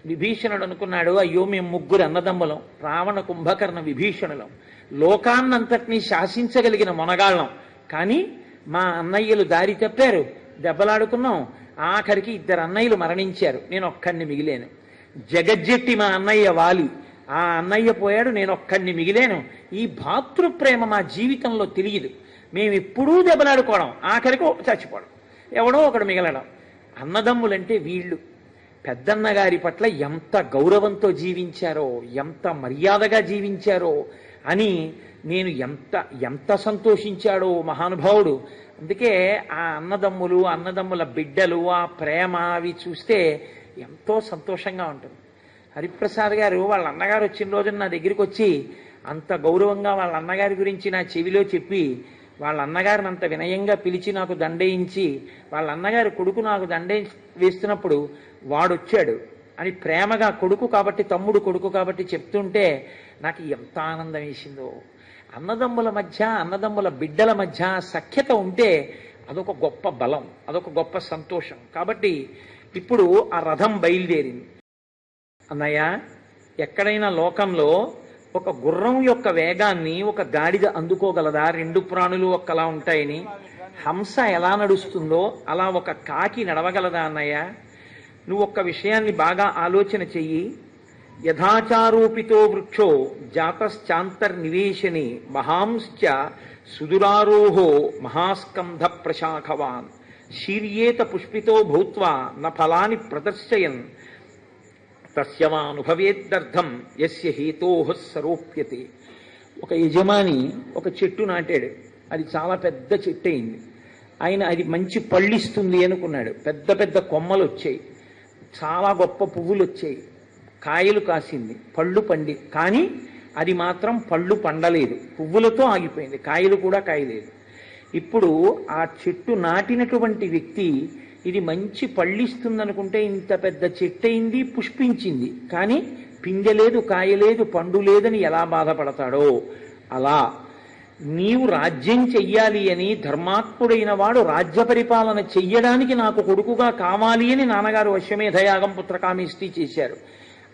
విభీషణుడు అనుకున్నాడు, అయ్యో మేము ముగ్గురు అన్నదమ్ములం, రావణ కుంభకర్ణ విభీషణులం, లోకాన్నంతటినీ శాసించగలిగిన మొనగాళ్ళం, కానీ మా అన్నయ్యలు దారి తప్పారు, దెబ్బలాడుకున్నాం, ఆఖరికి ఇద్దరు అన్నయ్యలు మరణించారు, నేను ఒక్కడిని మిగిలేను. జగజ్జెట్టి మా అన్నయ్య వాలి, ఆ అన్నయ్య పోయాడు, నేను ఒక్కడిని మిగిలేను. ఈ భాతృప్రేమ మా జీవితంలో తెలియదు. మేమెప్పుడూ దెబ్బలాడుకోవడం, ఆఖరికి చచ్చిపోవడం, ఎవడో ఒకడు మిగలడం. అన్నదమ్ములంటే వీళ్ళు పెద్దన్నగారి పట్ల ఎంత గౌరవంతో జీవించారో, ఎంత మర్యాదగా జీవించారో అని నేను ఎంత సంతోషించాడో మహానుభావుడు. అందుకే ఆ అన్నదమ్ముల బిడ్డలు, ఆ ప్రేమ అవి చూస్తే ఎంతో సంతోషంగా ఉంటుంది. హరిప్రసాద్ గారు వాళ్ళ అన్నగారు వచ్చిన రోజున నా దగ్గరికి వచ్చి అంత గౌరవంగా వాళ్ళ అన్నగారి గురించి నా చెవిలో చెప్పి, వాళ్ళ అన్నగారిని అంత వినయంగా పిలిచి నాకు దండేయించి, వాళ్ళ అన్నగారి కొడుకు నాకు దండే వేస్తున్నప్పుడు వాడొచ్చాడు అని ప్రేమగా, కొడుకు కాబట్టి, తమ్ముడు కొడుకు కాబట్టి చెప్తుంటే నాకు ఎంత ఆనందం వేసిందో. అన్నదమ్ముల మధ్య, అన్నదమ్ముల బిడ్డల మధ్య సఖ్యత ఉంటే అదొక గొప్ప బలం, అదొక గొప్ప సంతోషం. కాబట్టి ఇప్పుడు ఆ రథం బయలుదేరింది. అన్నయ్య, ఎక్కడైనా లోకంలో ఒక గుర్రం యొక్క వేగాన్ని ఒక గాడిద అందుకోగలదా? రెండు ప్రాణులు ఒక్కలా ఉంటాయని. హంస ఎలా నడుస్తుందో అలా ఒక కాకి నడవగలదా అన్నయ్య? నువ్వు ఒక్క విషయాన్ని బాగా ఆలోచన చెయ్యి. యథాచారోపితో వృక్షో జాతశ్చాంతర్నివేశని మహాంశ్చ సుదురారోహో మహాస్కంధ ప్రశాఖవాన్ శీర్యేత పుష్పితో భూత్వా న ఫలాని ప్రదర్శయన్ తస్యవానుభవేద్దర్థం యస్య హేతోః సరోప్యతే. ఒక యజమాని ఒక చెట్టు నాటాడు, అది చాలా పెద్ద చెట్టు అయింది. ఆయన అది మంచి పళ్ళిస్తుంది అనుకున్నాడు. పెద్ద పెద్ద కొమ్మలు వచ్చాయి, చాలా గొప్ప పువ్వులు వచ్చాయి, కాయలు కాసింది, పళ్ళు పండి, కానీ అది మాత్రం పళ్ళు పండలేదు, పువ్వులతో ఆగిపోయింది, కాయలు కూడా కాయలేదు. ఇప్పుడు ఆ చెట్టు నాటినటువంటి వ్యక్తి ఇది మంచి పళ్ళిస్తుందనుకుంటే ఇంత పెద్ద చెట్టు అయింది, పుష్పించింది, కానీ పిందెలేదు, కాయలేదు, పండు లేదని ఎలా బాధపడతాడో అలా నీవు రాజ్యం చెయ్యాలి అని ధర్మాత్ముడైన వాడు రాజ్య పరిపాలన చెయ్యడానికి నాకు కొడుకుగా కావాలి అని నాన్నగారు అశ్వమేధయాగం పుత్రకామేష్టి చేశారు.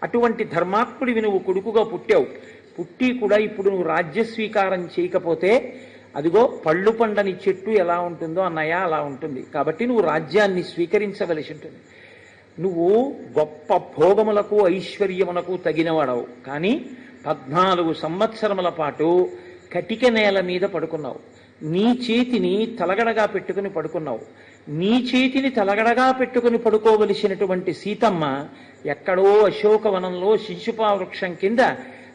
అటువంటి ధర్మాత్ముడివి నువ్వు కొడుకుగా పుట్టావు. పుట్టి కూడా ఇప్పుడు నువ్వు రాజ్య స్వీకారం చేయకపోతే అదిగో పళ్ళు పండని చెట్టు ఎలా ఉంటుందో అన్నయ్య అలా ఉంటుంది. కాబట్టి నువ్వు రాజ్యాన్ని స్వీకరించవలసి ఉంటుంది. నువ్వు గొప్ప భోగములకు ఐశ్వర్యమునకు తగినవాడవు, కానీ 14 సంవత్సరముల పాటు కటిక నేల మీద పడుకున్నావు. నీ చేతిని తలగడగా పెట్టుకుని పడుకున్నావు. నీ చేతిని తలగడగా పెట్టుకుని పడుకోవలసినటువంటి సీతమ్మ ఎక్కడో అశోకవనంలో శిశుపా వృక్షం కింద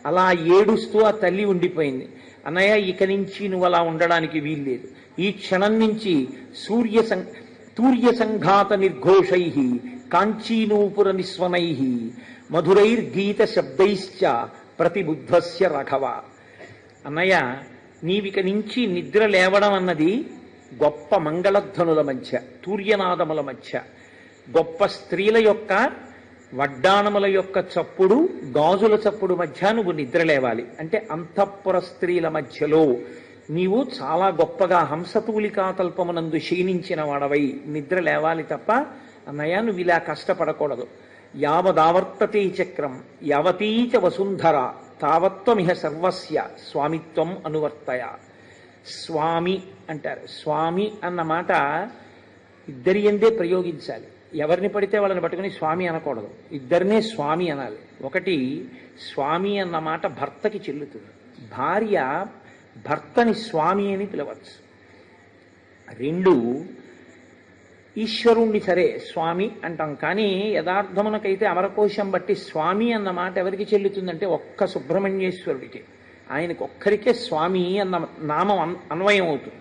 అలా ఏడుస్తూ ఆ తల్లి ఉండిపోయింది. అన్నయ్య, ఇక నుంచి నువ్వు అలా ఉండడానికి వీల్లేదు. ఈ క్షణం నుంచి తూర్య సంఘాత నిర్ఘోషై కాంచీనూపుర నిస్వనై మధురైర్గీత శబ్దైశ్చ ప్రతిబుద్ధస్య రఘవ. అన్నయ్య, నీవిక నుంచి నిద్ర లేవడం అన్నది గొప్ప మంగళధ్వనుల మధ్య, తూర్యనాదముల మధ్య, గొప్ప స్త్రీల యొక్క వడ్డాణముల యొక్క చప్పుడు, గాజుల చప్పుడు మధ్య నువ్వు నిద్ర లేవాలి. అంటే అంతఃపుర స్త్రీల మధ్యలో నీవు చాలా గొప్పగా హంసతూలికాతల్పమునందు క్షీణించిన వాడవై నిద్ర లేవాలి తప్ప అన్నయ్య నువ్వు ఇలా కష్టపడకూడదు. యావదావర్తతే చక్రం యావతీచ వసుంధర తావత్వమిహ సర్వస్య స్వామిత్వం అనువర్తయ. స్వామి అంటారు. స్వామి అన్న మాట ఇద్దరి ఎందే ప్రయోగించాలి. ఎవరిని పడితే వాళ్ళని పట్టుకుని స్వామి అనకూడదు, ఇద్దరినే స్వామి అనాలి. ఒకటి, స్వామి అన్న మాట భర్తకి చెల్లుతుంది. భార్య భర్తని స్వామి అని పిలవచ్చు. 2, ఈశ్వరుణ్ణి సరే స్వామి అంటాం, కానీ యథార్థమునకైతే అమరకోశం బట్టి స్వామి అన్న మాట ఎవరికి చెల్లుతుందంటే ఒక్క సుబ్రహ్మణ్యేశ్వరుడికి, ఆయనకు ఒక్కరికే స్వామి అన్న నామం అన్వయం అవుతుంది.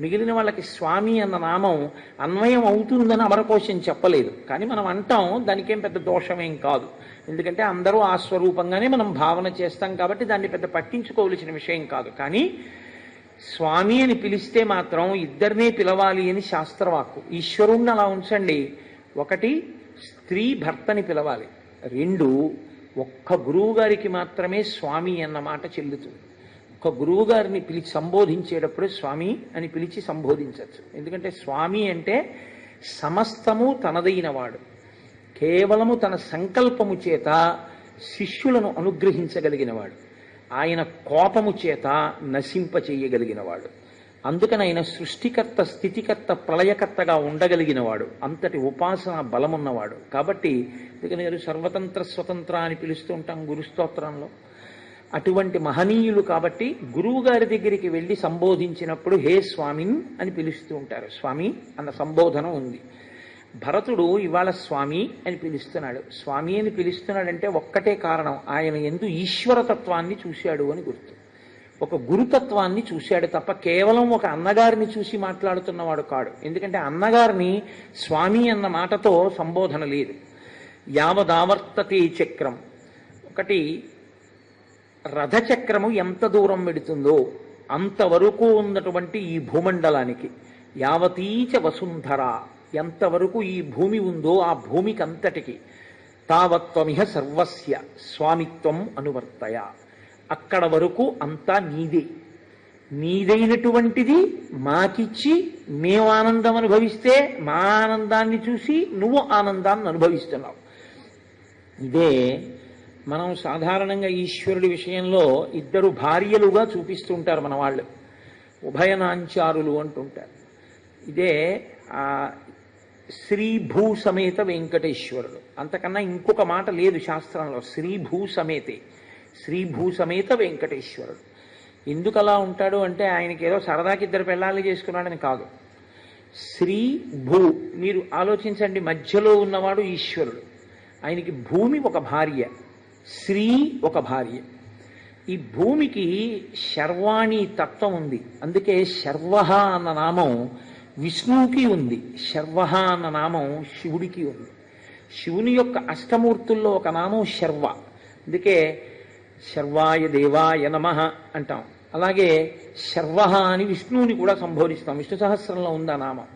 మిగిలిన వాళ్ళకి స్వామి అన్న నామం అన్వయం అవుతుందని అమరకోశం చెప్పలేదు, కానీ మనం అంటాం, దానికేం పెద్ద దోషమేం కాదు. ఎందుకంటే అందరూ ఆ స్వరూపంగానే మనం భావన చేస్తాం కాబట్టి దాన్ని పెద్ద పట్టించుకోవలసిన విషయం కాదు. కానీ స్వామి అని పిలిస్తే మాత్రం ఇద్దరినే పిలవాలి అని శాస్త్రవాక్కు. ఈశ్వరుణ్ణి అలా ఉంచండి. 1, స్త్రీ భర్తని పిలవాలి. 2, ఒక్క గురువు గారికి మాత్రమే స్వామి అన్న మాట చెల్లుతుంది. ఒక గురువు గారిని పిలిచి సంబోధించేటప్పుడు స్వామి అని పిలిచి సంబోధించవచ్చు. ఎందుకంటే స్వామి అంటే సమస్తము తనదైన వాడు, కేవలము తన సంకల్పము చేత శిష్యులను అనుగ్రహించగలిగినవాడు. ఆయన కోపము చేత నశింపచేయగలిగినవాడు. అందుకని ఆయన సృష్టికర్త, స్థితికర్త, ప్రళయకర్తగా ఉండగలిగినవాడు. అంతటి ఉపాసన బలమున్నవాడు. కాబట్టి అందుకని సర్వతంత్ర స్వతంత్ర అని పిలుస్తూ ఉంటాం గురుస్తోత్రంలో. అటువంటి మహనీయులు కాబట్టి గురువు గారి దగ్గరికి వెళ్ళి సంబోధించినప్పుడు హే స్వామిన్ అని పిలుస్తూ ఉంటారు. స్వామి అన్న సంబోధన ఉంది. భరతుడు ఇవాళ స్వామి అని పిలుస్తున్నాడు. స్వామి అని పిలుస్తున్నాడంటే ఒక్కటే కారణం, ఆయన యందు ఈశ్వరతత్వాన్ని చూశాడు అని గుర్తు. ఒక గురుతత్వాన్ని చూశాడు తప్ప కేవలం ఒక అన్నగారిని చూసి మాట్లాడుతున్నవాడు కాడు. ఎందుకంటే అన్నగారిని స్వామి అన్న మాటతో సంబోధన లేదు. యావదావర్తతే చక్రం, ఒకటి రథచక్రము ఎంత దూరం పెడుతుందో అంతవరకు ఉన్నటువంటి ఈ భూమండలానికి, యావతీచ వసుంధర, ఎంతవరకు ఈ భూమి ఉందో ఆ భూమికి అంతటికి, తావత్వమిహ సర్వస్య స్వామిత్వం అనువర్తయ, అక్కడ వరకు అంతా నీదే, నీదైనటువంటిది మాకిచ్చి మేము ఆనందం అనుభవిస్తే మా ఆనందాన్ని చూసి నువ్వు ఆనందాన్ని అనుభవిస్తున్నావు. ఇదే మనం సాధారణంగా ఈశ్వరుడి విషయంలో ఇద్దరు భార్యలుగా చూపిస్తుంటారు మన వాళ్ళు, ఉభయనాంచారులు అంటుంటారు. ఇదే శ్రీభూ సమేత వెంకటేశ్వరుడు. అంతకన్నా ఇంకొక మాట లేదు శాస్త్రంలో. శ్రీభూ సమేతే, శ్రీభూ సమేత వెంకటేశ్వరుడు. ఎందుకు అలా ఉంటాడు అంటే ఆయనకి ఏదో సరదాకి ఇద్దరు పెళ్ళాలి చేసుకున్నాడని కాదు. శ్రీ భూ, మీరు ఆలోచించండి, మధ్యలో ఉన్నవాడు ఈశ్వరుడు, ఆయనకి భూమి ఒక భార్య, శ్రీ ఒక భార్య. ఈ భూమికి శర్వాణి తత్వం ఉంది. అందుకే శర్వ అన్న నామం విష్ణువుకి ఉంది, శర్వ అన్న నామం శివుడికి ఉంది. శివుని యొక్క అష్టమూర్తుల్లో ఒక నామం శర్వ. అందుకే శర్వాయ దేవాయ నమః అంటాం. అలాగే శర్వ అని విష్ణువుని కూడా సంబోధిస్తాం. విష్ణు సహస్రంలో ఉంది ఆ నామం.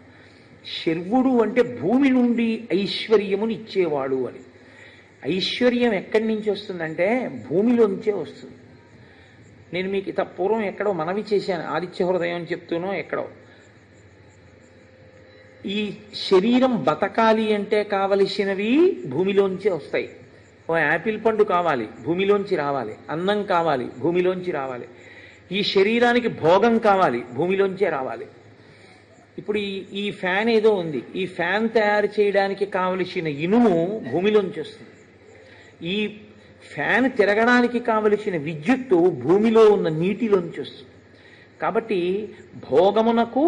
శర్వుడు అంటే భూమి నుండి ఐశ్వర్యముని ఇచ్చేవాడు అని. ఐశ్వర్యం ఎక్కడి నుంచి వస్తుందంటే భూమిలోంచే వస్తుంది. నేను మీకు ఇంత పూర్వం ఎక్కడో మనవి చేశాను, ఆదిత్య హృదయం చెప్తూనో ఎక్కడో, ఈ శరీరం బతకాలి అంటే కావలసినవి భూమిలోంచే వస్తాయి. ఓ యాపిల్ పండు కావాలి, భూమిలోంచి రావాలి. అన్నం కావాలి, భూమిలోంచి రావాలి. ఈ శరీరానికి భోగం కావాలి, భూమిలోంచే రావాలి. ఇప్పుడు ఈ ఫ్యాన్ ఏదో ఉంది, ఈ ఫ్యాన్ తయారు చేయడానికి కావలసిన ఇనుము భూమిలోంచి వస్తుంది. ఈ ఫ్యాన్ తిరగడానికి కావలసిన విద్యుత్తు భూమిలో ఉన్న నీటిలోంచి వస్తుంది. కాబట్టి భోగమునకు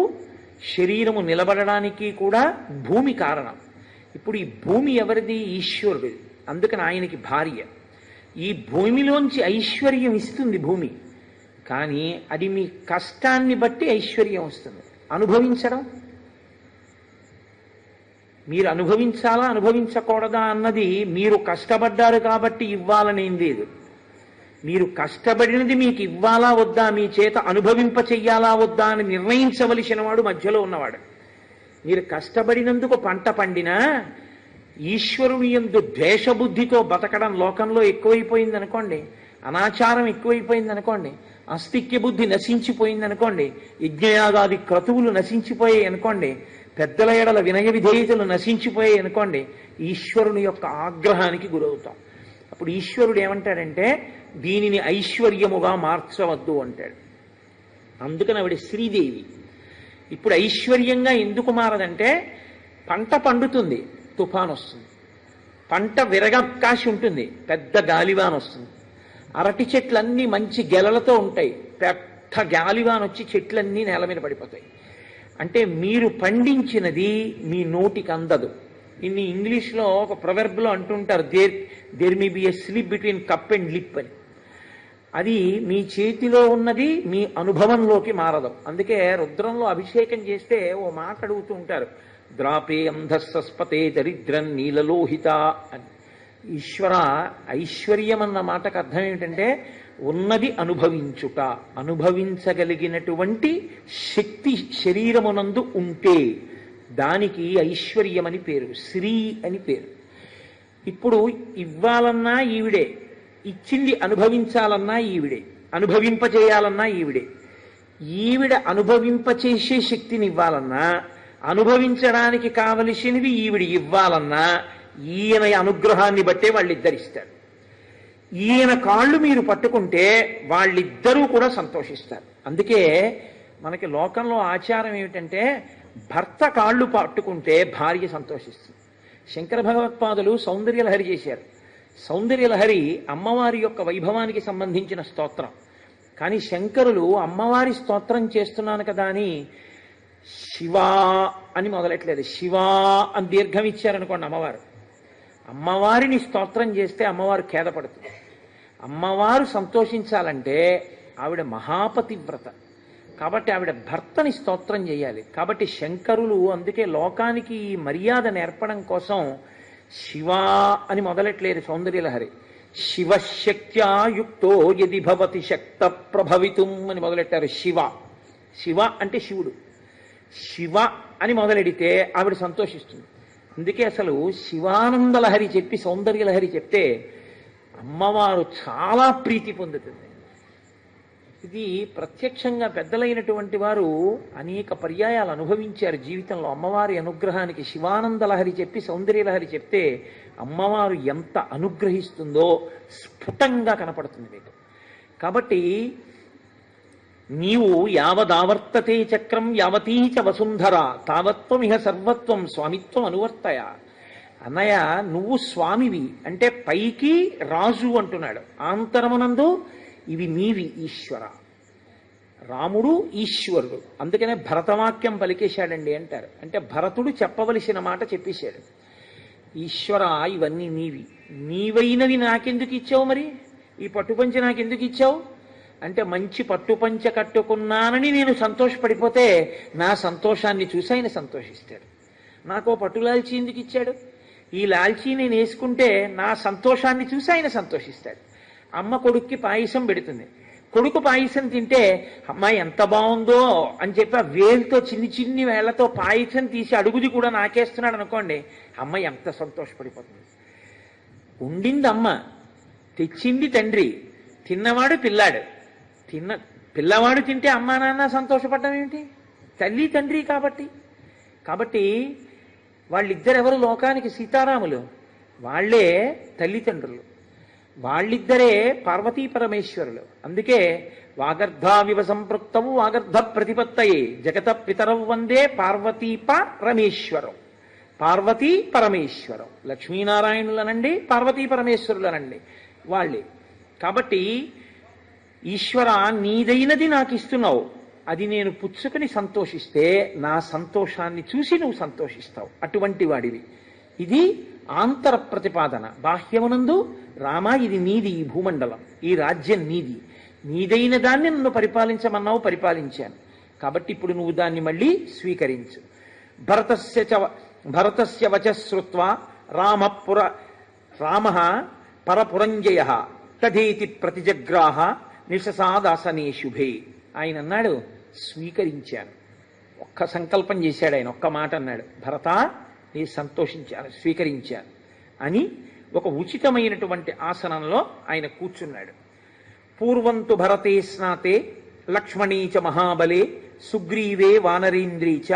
శరీరము నిలబడడానికి కూడా భూమి కారణం. ఇప్పుడు ఈ భూమి ఎవరిది? ఈశ్వరుడిది. అందుకని ఆయనకి భార్య. ఈ భూమిలోంచి ఐశ్వర్యం ఇస్తుంది భూమి, కానీ అది మీ కష్టాన్ని బట్టి ఐశ్వర్యం వస్తుంది. అనుభవించడం, మీరు అనుభవించాలా అనుభవించకూడదా అన్నది మీరు కష్టపడ్డారు కాబట్టి ఇవ్వాలనేం లేదు. మీరు కష్టపడినది మీకు ఇవ్వాలా వద్దా, మీ చేత అనుభవింప చెయ్యాలా వద్దా అని నిర్ణయించవలసిన వాడు మధ్యలో ఉన్నవాడు. మీరు కష్టపడినందుకు పంట పండినా ఈశ్వరుని యందు ద్వేషబుద్ధితో బతకడం లోకంలో ఎక్కువైపోయింది అనుకోండి, అనాచారం ఎక్కువైపోయింది అనుకోండి, అస్తిక్య బుద్ధి నశించిపోయింది అనుకోండి, యజ్ఞయాగాది క్రతువులు నశించిపోయాయి అనుకోండి, పెద్దల ఎడల వినయ విధేయతలు నశించిపోయాయి అనుకోండి, ఈశ్వరుని యొక్క ఆగ్రహానికి గురవుతాం. అప్పుడు ఈశ్వరుడు ఏమంటాడంటే దీనిని ఐశ్వర్యముగా మార్చవద్దు అంటాడు. అందుకని ఆవిడ శ్రీదేవి. ఇప్పుడు ఐశ్వర్యంగా ఎందుకు మారదంటే పంట పండుతుంది, తుఫాన్ వస్తుంది. పంట విరగకాశి ఉంటుంది, పెద్ద గాలివాన్ వస్తుంది. అరటి చెట్లన్నీ మంచి గెలలతో ఉంటాయి, పెద్ద గాలివాన్ వచ్చి చెట్లన్నీ నేల మీద పడిపోతాయి. అంటే మీరు పండించినది మీ నోటికి అందదు. ఇన్ని ఇంగ్లీష్లో ఒక ప్రొవెర్బ్లో అంటుంటారు, there may be a slip between cup and lip అని. అది మీ చేతిలో ఉన్నది మీ అనుభవంలోకి మారదు. అందుకే రుద్రంలో అభిషేకం చేస్తే ఓ మాట అడుగుతూ ఉంటారు, ద్రాపే అంధస్పతే దరిద్రం నీలలోహిత అని. ఈశ్వర, ఐశ్వర్యం అన్న మాటకు అర్థం ఏమిటంటే ఉన్నది అనుభవించుట, అనుభవించగలిగినటువంటి శక్తి శరీరమునందు ఉంటే దానికి ఐశ్వర్యమని పేరు, శ్రీ అని పేరు. ఇప్పుడు ఇవ్వాలన్నా ఈవిడే, ఇచ్చింది అనుభవించాలన్నా ఈవిడే, అనుభవింపచేయాలన్నా ఈవిడే. ఈవిడ అనుభవింపచేసే శక్తిని ఇవ్వాలన్నా, అనుభవించడానికి కావలసినవి ఈవిడ ఇవ్వాలన్నా ఈయన అనుగ్రహాన్ని బట్టే వాళ్ళిద్దరిస్తారు. ఈయన కాళ్ళు మీరు పట్టుకుంటే వాళ్ళిద్దరూ కూడా సంతోషిస్తారు. అందుకే మనకి లోకంలో ఆచారం ఏమిటంటే భర్త కాళ్ళు పట్టుకుంటే భార్య సంతోషిస్తుంది. శంకర భగవత్పాదులు సౌందర్యలహరి చేశారు. సౌందర్యలహరి అమ్మవారి యొక్క వైభవానికి సంబంధించిన స్తోత్రం. కానీ శంకరులు అమ్మవారి స్తోత్రం చేస్తున్నాను కదా అని శివా అని మొదలెట్లేదు. శివా అని దీర్ఘం ఇచ్చారనుకోండి అమ్మవారు. అమ్మవారిని స్తోత్రం చేస్తే అమ్మవారు ఖేదపడుతుంది. అమ్మవారు సంతోషించాలంటే ఆవిడ మహాపతివ్రత కాబట్టి ఆవిడ భర్తని స్తోత్రం చేయాలి. కాబట్టి శంకరులు అందుకే లోకానికి ఈ మర్యాద నేర్పడం కోసం శివా అని మొదలెట్లేదు సౌందర్యలహరి. శివశక్త్యాయుక్తో యది భవతి శక్త ప్రభవితుం అని మొదలెట్టారు. శివ శివ అంటే శివుడు. శివ అని మొదలెడితే ఆవిడ సంతోషిస్తుంది. అందుకే అసలు శివానందలహరి చెప్పి సౌందర్యలహరి చెప్తే అమ్మవారు చాలా ప్రీతి పొందుతుంది. ఇది ప్రత్యక్షంగా పెద్దలైనటువంటి వారు అనేక పర్యాయాలు అనుభవించారు జీవితంలో. అమ్మవారి అనుగ్రహానికి శివానందలహరి చెప్పి సౌందర్యలహరి చెప్తే అమ్మవారు ఎంత అనుగ్రహిస్తుందో స్ఫుటంగా కనపడుతుంది మీకు. కాబట్టి నీవు యావదావర్తతే చక్రం యావతీచ వసుంధర తావత్వమిహ సర్వత్వం స్వామిత్వం అనువర్తయ. అన్నయ్య నువ్వు స్వామివి అంటే పైకి రాజు అంటున్నాడు, ఆంతరమునందు ఇవి నీవి ఈశ్వర. రాముడు ఈశ్వరుడు. అందుకనే భరతవాక్యం పలికేశాడండి అంటారు. అంటే భరతుడు చెప్పవలసిన మాట చెప్పేశాడు. ఈశ్వర ఇవన్నీ నీవి, నీవైనవి నాకెందుకు ఇచ్చావు, మరి ఈ పట్టుపంచ నాకెందుకు ఇచ్చావు అంటే మంచి పట్టుపంచ కట్టుకున్నానని నేను సంతోషపడిపోతే నా సంతోషాన్ని చూసి ఆయన సంతోషిస్తాడు. నాకో పట్టు లాల్చీ ఎందుకు ఇచ్చాడు, ఈ లాల్చీ నేను వేసుకుంటే నా సంతోషాన్ని చూసి ఆయన సంతోషిస్తాడు. అమ్మ కొడుక్కి పాయసం పెడుతుంది, కొడుకు పాయసం తింటే అమ్మాయి ఎంత బాగుందో అని చెప్పి ఆ వేలుతో చిన్ని చిన్ని వేళ్లతో పాయసం తీసి అడుగుది కూడా నాకేస్తున్నాడు అనుకోండి, అమ్మాయి ఎంత సంతోషపడిపోతుంది. ఉండింది అమ్మ, తెచ్చింది తండ్రి, తిన్నవాడు పిల్లాడు. పిల్లవాడు తింటే అమ్మా నాన్న సంతోషపడ్డం ఏమిటి, తల్లి తండ్రి కాబట్టి. కాబట్టి వాళ్ళిద్దరెవరు లోకానికి సీతారాములు, వాళ్లే తల్లిదండ్రులు, వాళ్ళిద్దరే పార్వతీ పరమేశ్వరులు. అందుకే వాగర్ధావివ సంపృక్తవు వాగర్ధ ప్రతిపత్తయే జగత పితరవు వందే పార్వతీ పరమేశ్వరం. పార్వతీ పరమేశ్వరం లక్ష్మీనారాయణులనండి, పార్వతీ పరమేశ్వరులనండి వాళ్ళే. కాబట్టి ఈశ్వర నీదైనది నాకు ఇస్తున్నావు, అది నేను పుచ్చుకుని సంతోషిస్తే నా సంతోషాన్ని చూసి నువ్వు సంతోషిస్తావు, అటువంటి వాడివి. ఇది ఆంతర ప్రతిపాదన. బాహ్యమునందు రామ ఇది నీది, ఈ భూమండలం, ఈ రాజ్యం నీది, నీదైన దాన్ని నన్ను పరిపాలించమన్నావు, పరిపాలించాను. కాబట్టి ఇప్పుడు నువ్వు దాన్ని మళ్ళీ స్వీకరించు. భరతస్య వచశ్రుత్వా రామ పరపురంజయ తదేతి ప్రతిజగ్రాహ నిశసాదాసనే శుభే. ఆయన అన్నాడు స్వీకరించాను. ఒక్క సంకల్పం చేశాడు ఆయన, ఒక్క మాట అన్నాడు, భరత నీ సంతోషించాను, స్వీకరించాను అని ఒక ఉచితమైనటువంటి ఆసనంలో ఆయన కూర్చున్నాడు. పూర్వంతు భరతే స్నాతే లక్ష్మణీచ మహాబలే సుగ్రీవే వానరేంద్రీచ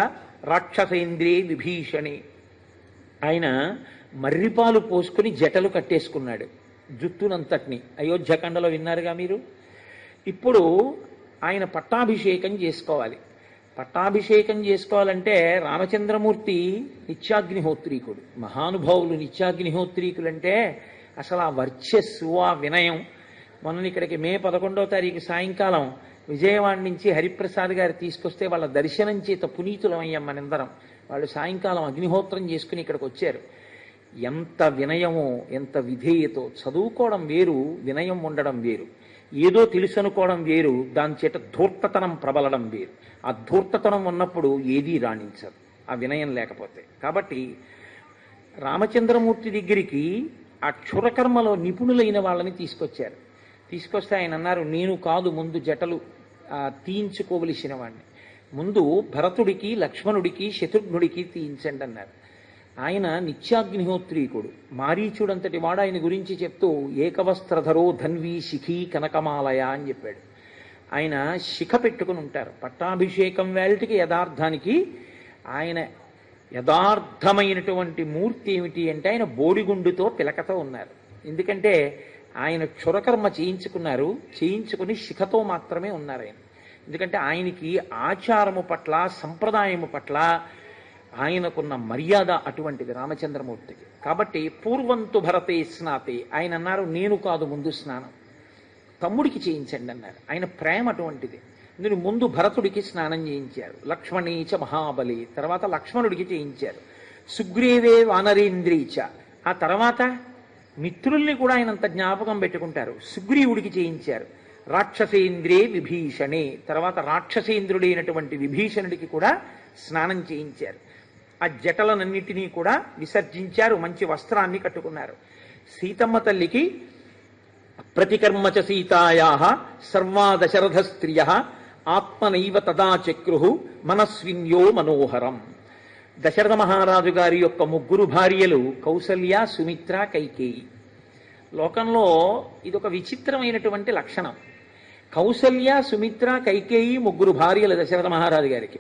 రాక్షసేంద్రే విభీషణే. ఆయన మర్రిపాలు పోసుకుని జటలు కట్టేసుకున్నాడు జుట్టునంతటిని. అయోధ్యకాండలో విన్నారుగా మీరు. ఇప్పుడు ఆయన పట్టాభిషేకం చేసుకోవాలి. పట్టాభిషేకం చేసుకోవాలంటే రామచంద్రమూర్తి నిత్యాగ్నిహోత్రీకుడు, మహానుభావులు నిత్యాగ్నిహోత్రీకులంటే అసలు ఆ వర్చస్సు, ఆ వినయం. మొన్న ఇక్కడికి మే 11వ తారీఖు సాయంకాలం విజయవాడ నుంచి హరిప్రసాద్ గారు తీసుకొస్తే వాళ్ళ దర్శనం చేత పునీతులం అయ్యాం మనందరం. వాళ్ళు సాయంకాలం అగ్నిహోత్రం చేసుకుని ఇక్కడికి వచ్చారు. ఎంత వినయమో, ఎంత విధేయతో. చదువుకోవడం వేరు, వినయం ఉండడం వేరు. ఏదో తెలుసు అనుకోవడం వేరు, దాని చేత ధూర్తతనం ప్రబలడం వేరు. ఆ ధూర్తతనం ఉన్నప్పుడు ఏదీ రాణించదు ఆ వినయం లేకపోతే. కాబట్టి రామచంద్రమూర్తి దగ్గరికి ఆ క్షురకర్మలో నిపుణులైన వాళ్ళని తీసుకొచ్చారు. తీసుకొస్తే ఆయన అన్నారు, నేను కాదు ముందు జటలు తీయించుకోవలసిన వాడిని, ముందు భరతుడికి లక్ష్మణుడికి శత్రుఘ్నుడికి తీయించండి అన్నారు. ఆయన నిత్యాగ్నిహోత్రీకుడు, మారీచుడంతటి వాడు. ఆయన గురించి చెప్తూ ఏకవస్త్రధరో ధన్వీ శిఖీ కనకమాలయ అని చెప్పాడు. ఆయన శిఖ పెట్టుకుని ఉంటారు. పట్టాభిషేకం వేళటికి యథార్థానికి ఆయన యథార్థమైనటువంటి మూర్తి ఏమిటి అంటే ఆయన బోడిగుండుతో పిలకతో ఉన్నారు. ఎందుకంటే ఆయన క్షురకర్మ చేయించుకుని శిఖతో మాత్రమే ఉన్నారు ఆయన. ఎందుకంటే ఆయనకి ఆచారము పట్ల సంప్రదాయము పట్ల ఆయనకున్న మర్యాద అటువంటిది రామచంద్రమూర్తికి. కాబట్టి పూర్వంతు భరతే స్నాతే, ఆయన అన్నారు నేను కాదు ముందు స్నానం, తమ్ముడికి చేయించండి అన్నారు. ఆయన ప్రేమ అటువంటిది. అందుకు ముందు భరతుడికి స్నానం చేయించారు, లక్ష్మణీచ మహాబలి, తర్వాత లక్ష్మణుడికి చేయించారు, సుగ్రీవే వానరేంద్రీచ, ఆ తర్వాత మిత్రుల్ని కూడా ఆయన అంత జ్ఞాపకం పెట్టుకుంటారు, సుగ్రీవుడికి చేయించారు, రాక్షసేంద్రే విభీషణే, తర్వాత రాక్షసేంద్రుడైనటువంటి విభీషణుడికి కూడా స్నానం చేయించారు. ఆ జటలనన్నిటినీ కూడా విసర్జించారు, మంచి వస్త్రాన్ని కట్టుకున్నారు. సీతమ్మ తల్లికి ప్రతికర్మచ సీతాయా సర్వా దశరథ స్త్రియ ఆత్మనైవ తదా చక్రు మనస్విన్యో మనోహరం. దశరథ మహారాజు గారి యొక్క ముగ్గురు భార్యలు కౌసల్య, సుమిత్ర, కైకేయి. లోకంలో ఇదొక విచిత్రమైనటువంటి లక్షణం. కౌసల్య, సుమిత్ర, కైకేయి ముగ్గురు భార్యలు దశరథ మహారాజు గారికి.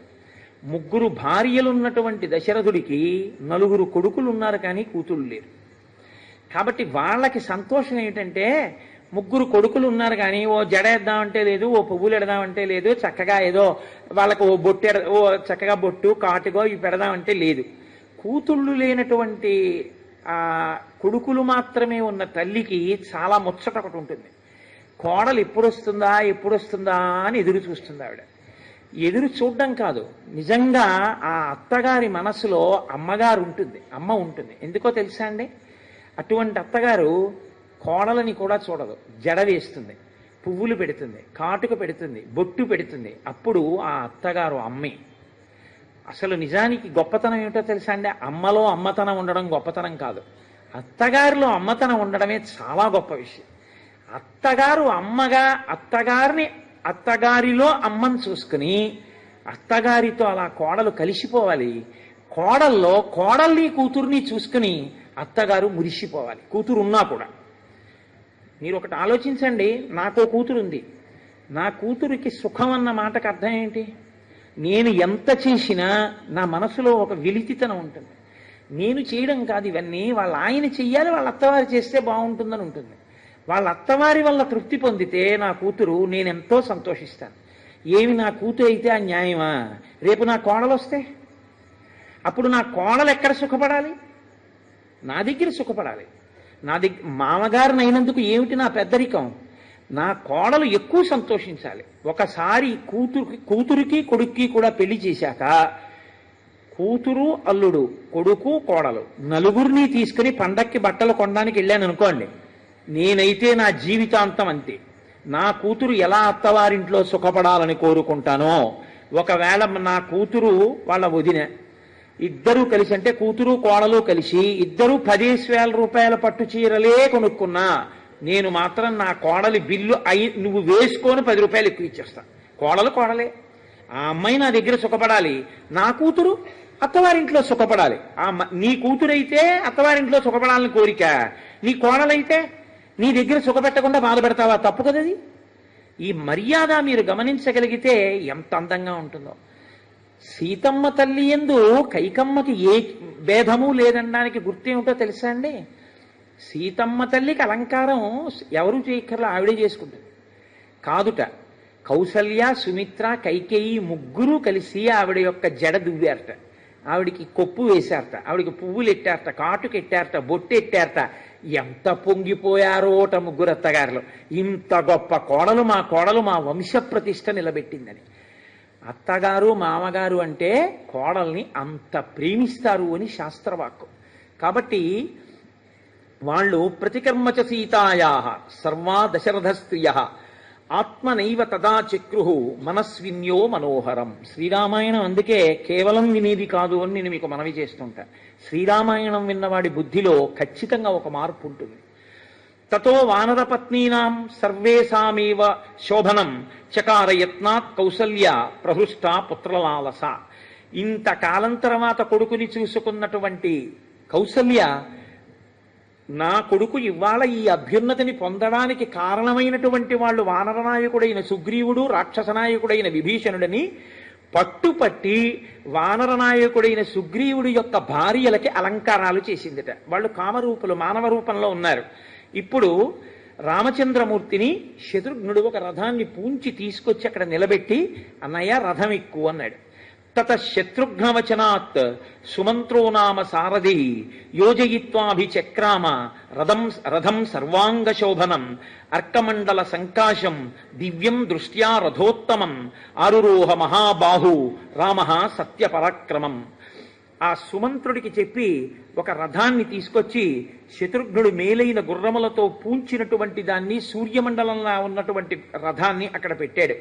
ముగ్గురు భార్యలున్నటువంటి దశరథుడికి 4 కొడుకులు ఉన్నారు, కానీ కూతుళ్ళు లేరు. కాబట్టి వాళ్ళకి సంతోషం ఏమిటంటే 3 కొడుకులు ఉన్నారు కానీ ఓ జడ వేద్దామంటే లేదు, ఓ పువ్వులు ఎడదామంటే లేదు, చక్కగా ఏదో వాళ్ళకు ఓ చక్కగా బొట్టు కాటుగో ఇవి పెడదామంటే లేదు. కూతుళ్ళు లేనటువంటి కొడుకులు మాత్రమే ఉన్న తల్లికి చాలా ముచ్చట ఒకటి ఉంటుంది. కోడలు ఎప్పుడొస్తుందా అని ఎదురు చూస్తుంది ఆవిడ. ఎదురు చూడడం కాదు, నిజంగా ఆ అత్తగారి మనసులో అమ్మ ఉంటుంది. ఎందుకో తెలుసా అండి? అటువంటి అత్తగారు కోడలని కూడా చూడదు, జడ వేస్తుంది, పువ్వులు పెడుతుంది, కాటుక పెడుతుంది, బొట్టు పెడుతుంది. అప్పుడు ఆ అత్తగారు అమ్మే. అసలు నిజానికి గొప్పతనం ఏమిటో తెలుసా అండి? అమ్మలో అమ్మతనం ఉండడం గొప్పతనం కాదు, అత్తగారిలో అమ్మతనం ఉండడమే చాలా గొప్ప విషయం. అత్తగారు అమ్మగా అత్తగారిలో అమ్మను చూసుకుని అత్తగారితో అలా కోడలు కలిసిపోవాలి. కోడల్ని కూతుర్ని చూసుకుని అత్తగారు మురిసిపోవాలి, కూతురు ఉన్నా కూడా. మీరు ఒకటి ఆలోచించండి, నాకో కూతురు ఉంది, నా కూతురికి సుఖం అన్న మాటకు అర్థం ఏంటి? నేను ఎంత చేసినా నా మనసులో ఒక వెలితితనం ఉంటుంది. నేను చేయడం కాదు ఇవన్నీ, వాళ్ళ ఆయన చెయ్యాలి, వాళ్ళ అత్తవారు చేస్తే బాగుంటుందని ఉంటుంది. వాళ్ళ అత్తవారి వల్ల తృప్తి పొందితే నా కూతురు నేనెంతో సంతోషిస్తాను. ఏమి నా కూతురు అయితే ఆ న్యాయమా? రేపు నా కోడలు వస్తే అప్పుడు నా కోడలు ఎక్కడ సుఖపడాలి? నా దగ్గర సుఖపడాలి. మామగారిని అయినందుకు ఏమిటి నా పెద్దరికం? నా కోడలు ఎక్కువ సంతోషించాలి. ఒకసారి కూతురికి కొడుక్కి కూడా పెళ్లి చేశాక కూతురు అల్లుడు, కొడుకు కోడలు 4 తీసుకుని పండక్కి బట్టలు కొనడానికి వెళ్ళాను అనుకోండి, నేనైతే నా జీవితాంతం అంతే. నా కూతురు ఎలా అత్తవారింట్లో సుఖపడాలని కోరుకుంటానో, ఒకవేళ నా కూతురు వాళ్ళ వదిన ఇద్దరూ కలిసి, అంటే కూతురు కోడలు కలిసి ఇద్దరూ 10,000 రూపాయల పట్టు చీరలే కొనుక్కున్నా, నేను మాత్రం నా కోడలి బిల్లు నువ్వు వేసుకొని 10 రూపాయలు ఎక్కువ ఇచ్చేస్తా. కోడలే. ఆ అమ్మాయి నా దగ్గర సుఖపడాలి, నా కూతురు అత్తవారింట్లో సుఖపడాలి. నీ కూతురైతే అత్తవారింట్లో సుఖపడాలని కోరిక, నీ కోడలైతే నీ దగ్గర సుఖపెట్టకుండా బాధపెడతావా? తప్పు కదది. ఈ మర్యాద మీరు గమనించగలిగితే ఎంత అందంగా ఉంటుందో. సీతమ్మ తల్లి యందు కైకమ్మకి ఏ భేదము లేదనడానికి గుర్తేమిటో తెలుసా అండి? సీతమ్మ తల్లికి అలంకారం ఎవరు చేయక్కర్లా, ఆవిడే చేసుకుంటుంది. కాదుట, కౌసల్య, సుమిత్ర, కైకేయి ముగ్గురు కలిసి ఆవిడ యొక్క జడ దువ్వారట, ఆవిడికి కొప్పు వేశారట, ఆవిడికి పువ్వులు ఎట్టారట, కాటుకు ఎట్టారట, బొట్టు ఎట్టారట. ఎంత పొంగిపోయారోట ముగ్గురు అత్తగారులు. ఇంత గొప్ప కోడలు మా వంశ ప్రతిష్ట నిలబెట్టిందని. అత్తగారు మామగారు అంటే కోడల్ని అంత ప్రేమిస్తారు అని శాస్త్రవాక్కు. కాబట్టి వాళ్ళు ప్రతికర్మచ సీతాయా సర్వా దశరథ స్త్రియ ఆత్మనైవ తదా చక్రు మనస్విన్యో మనోహరం. శ్రీరామాయణం అందుకే కేవలం వినేది కాదు అని నేను మీకు మనవి చేస్తుంటా. శ్రీరామాయణం విన్నవాడి బుద్ధిలో ఖచ్చితంగా ఒక మార్పు ఉంటుంది. తతో వానరపత్నీనాం సర్వేషామేవ శోభనం చకారయత్నాత్ కౌసల్య ప్రహృష్ట పుత్రలాలస. ఇంతకాలం తర్వాత కొడుకుని చూసుకున్నటువంటి కౌసల్య, నా కొడుకు ఇవాళ ఈ అభ్యున్నతిని పొందడానికి కారణమైనటువంటి వాళ్ళు వానరనాయకుడైన సుగ్రీవుడు, రాక్షసనాయకుడైన విభీషణుడని పట్టుపట్టి వానర నాయకుడైన సుగ్రీవుడి యొక్క భార్యలకి అలంకారాలు చేసిందిట. వాళ్ళు కామరూపులు, మానవ రూపంలో ఉన్నారు. ఇప్పుడు రామచంద్రమూర్తిని శత్రుఘ్నుడు ఒక రథాన్ని పూంచి తీసుకొచ్చి అక్కడ నిలబెట్టి, అన్నయ్య రథం ఎక్కువ అన్నాడు. తత శత్రుఘ్నవచనాత్ సుమంత్రో నామ సారథి యోజయిత్వాభిచక్రామ రథం సర్వాంగశోభనం అర్కమండల సంకాశం దివ్యం దృష్ట్యా రథోత్తమం ఆరురోహ మహాబాహు రామ సత్యపరాక్రమం. ఆ సుమంత్రుడికి చెప్పి ఒక రథాన్ని తీసుకొచ్చి శత్రుఘ్నుడు మేలైన గుర్రములతో పూంచినటువంటి దాన్ని, సూర్యమండలంలో ఉన్నటువంటి రథాన్ని అక్కడ పెట్టాడు.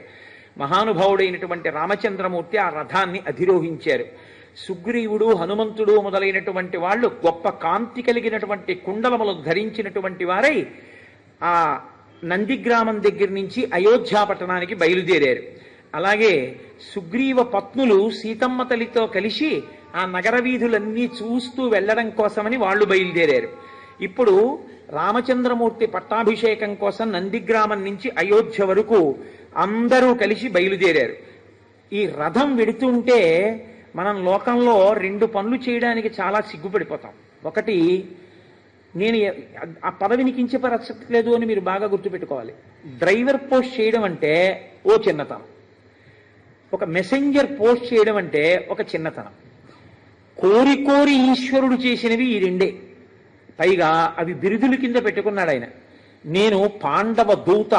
మహానుభావుడైనటువంటి రామచంద్రమూర్తి ఆ రథాన్ని అధిరోహించారు. సుగ్రీవుడు, హనుమంతుడు మొదలైనటువంటి వాళ్ళు గొప్ప కాంతి కలిగినటువంటి కుండలములు ధరించినటువంటి వారై ఆ నందిగ్రామం దగ్గర నుంచి అయోధ్య పట్టణానికి బయలుదేరారు. అలాగే సుగ్రీవ పత్నులు సీతమ్మ తల్లితో కలిసి ఆ నగర వీధులన్నీ చూస్తూ వెళ్లడం కోసమని వాళ్ళు బయలుదేరారు. ఇప్పుడు రామచంద్రమూర్తి పట్టాభిషేకం కోసం నందిగ్రామం నుంచి అయోధ్య వరకు అందరూ కలిసి బయలుదేరారు. ఈ రథం వెడుతుంటే మనం లోకంలో 2 పనులు చేయడానికి చాలా సిగ్గుపడిపోతాం. ఒకటి, నేను ఆ పదవిని కించపరచట్లేదు అని మీరు బాగా గుర్తుపెట్టుకోవాలి. డ్రైవర్ పోస్ట్ చేయడం అంటే ఓ చిన్నతనం, ఒక మెసెంజర్ పోస్ట్ చేయడం అంటే ఒక చిన్నతనం. కోరి కోరి ఈశ్వరుడు చేసినవి ఈ 2. పైగా అవి బిరుదుల కింద పెట్టుకున్నాడు ఆయన. నేను పాండవ దూత,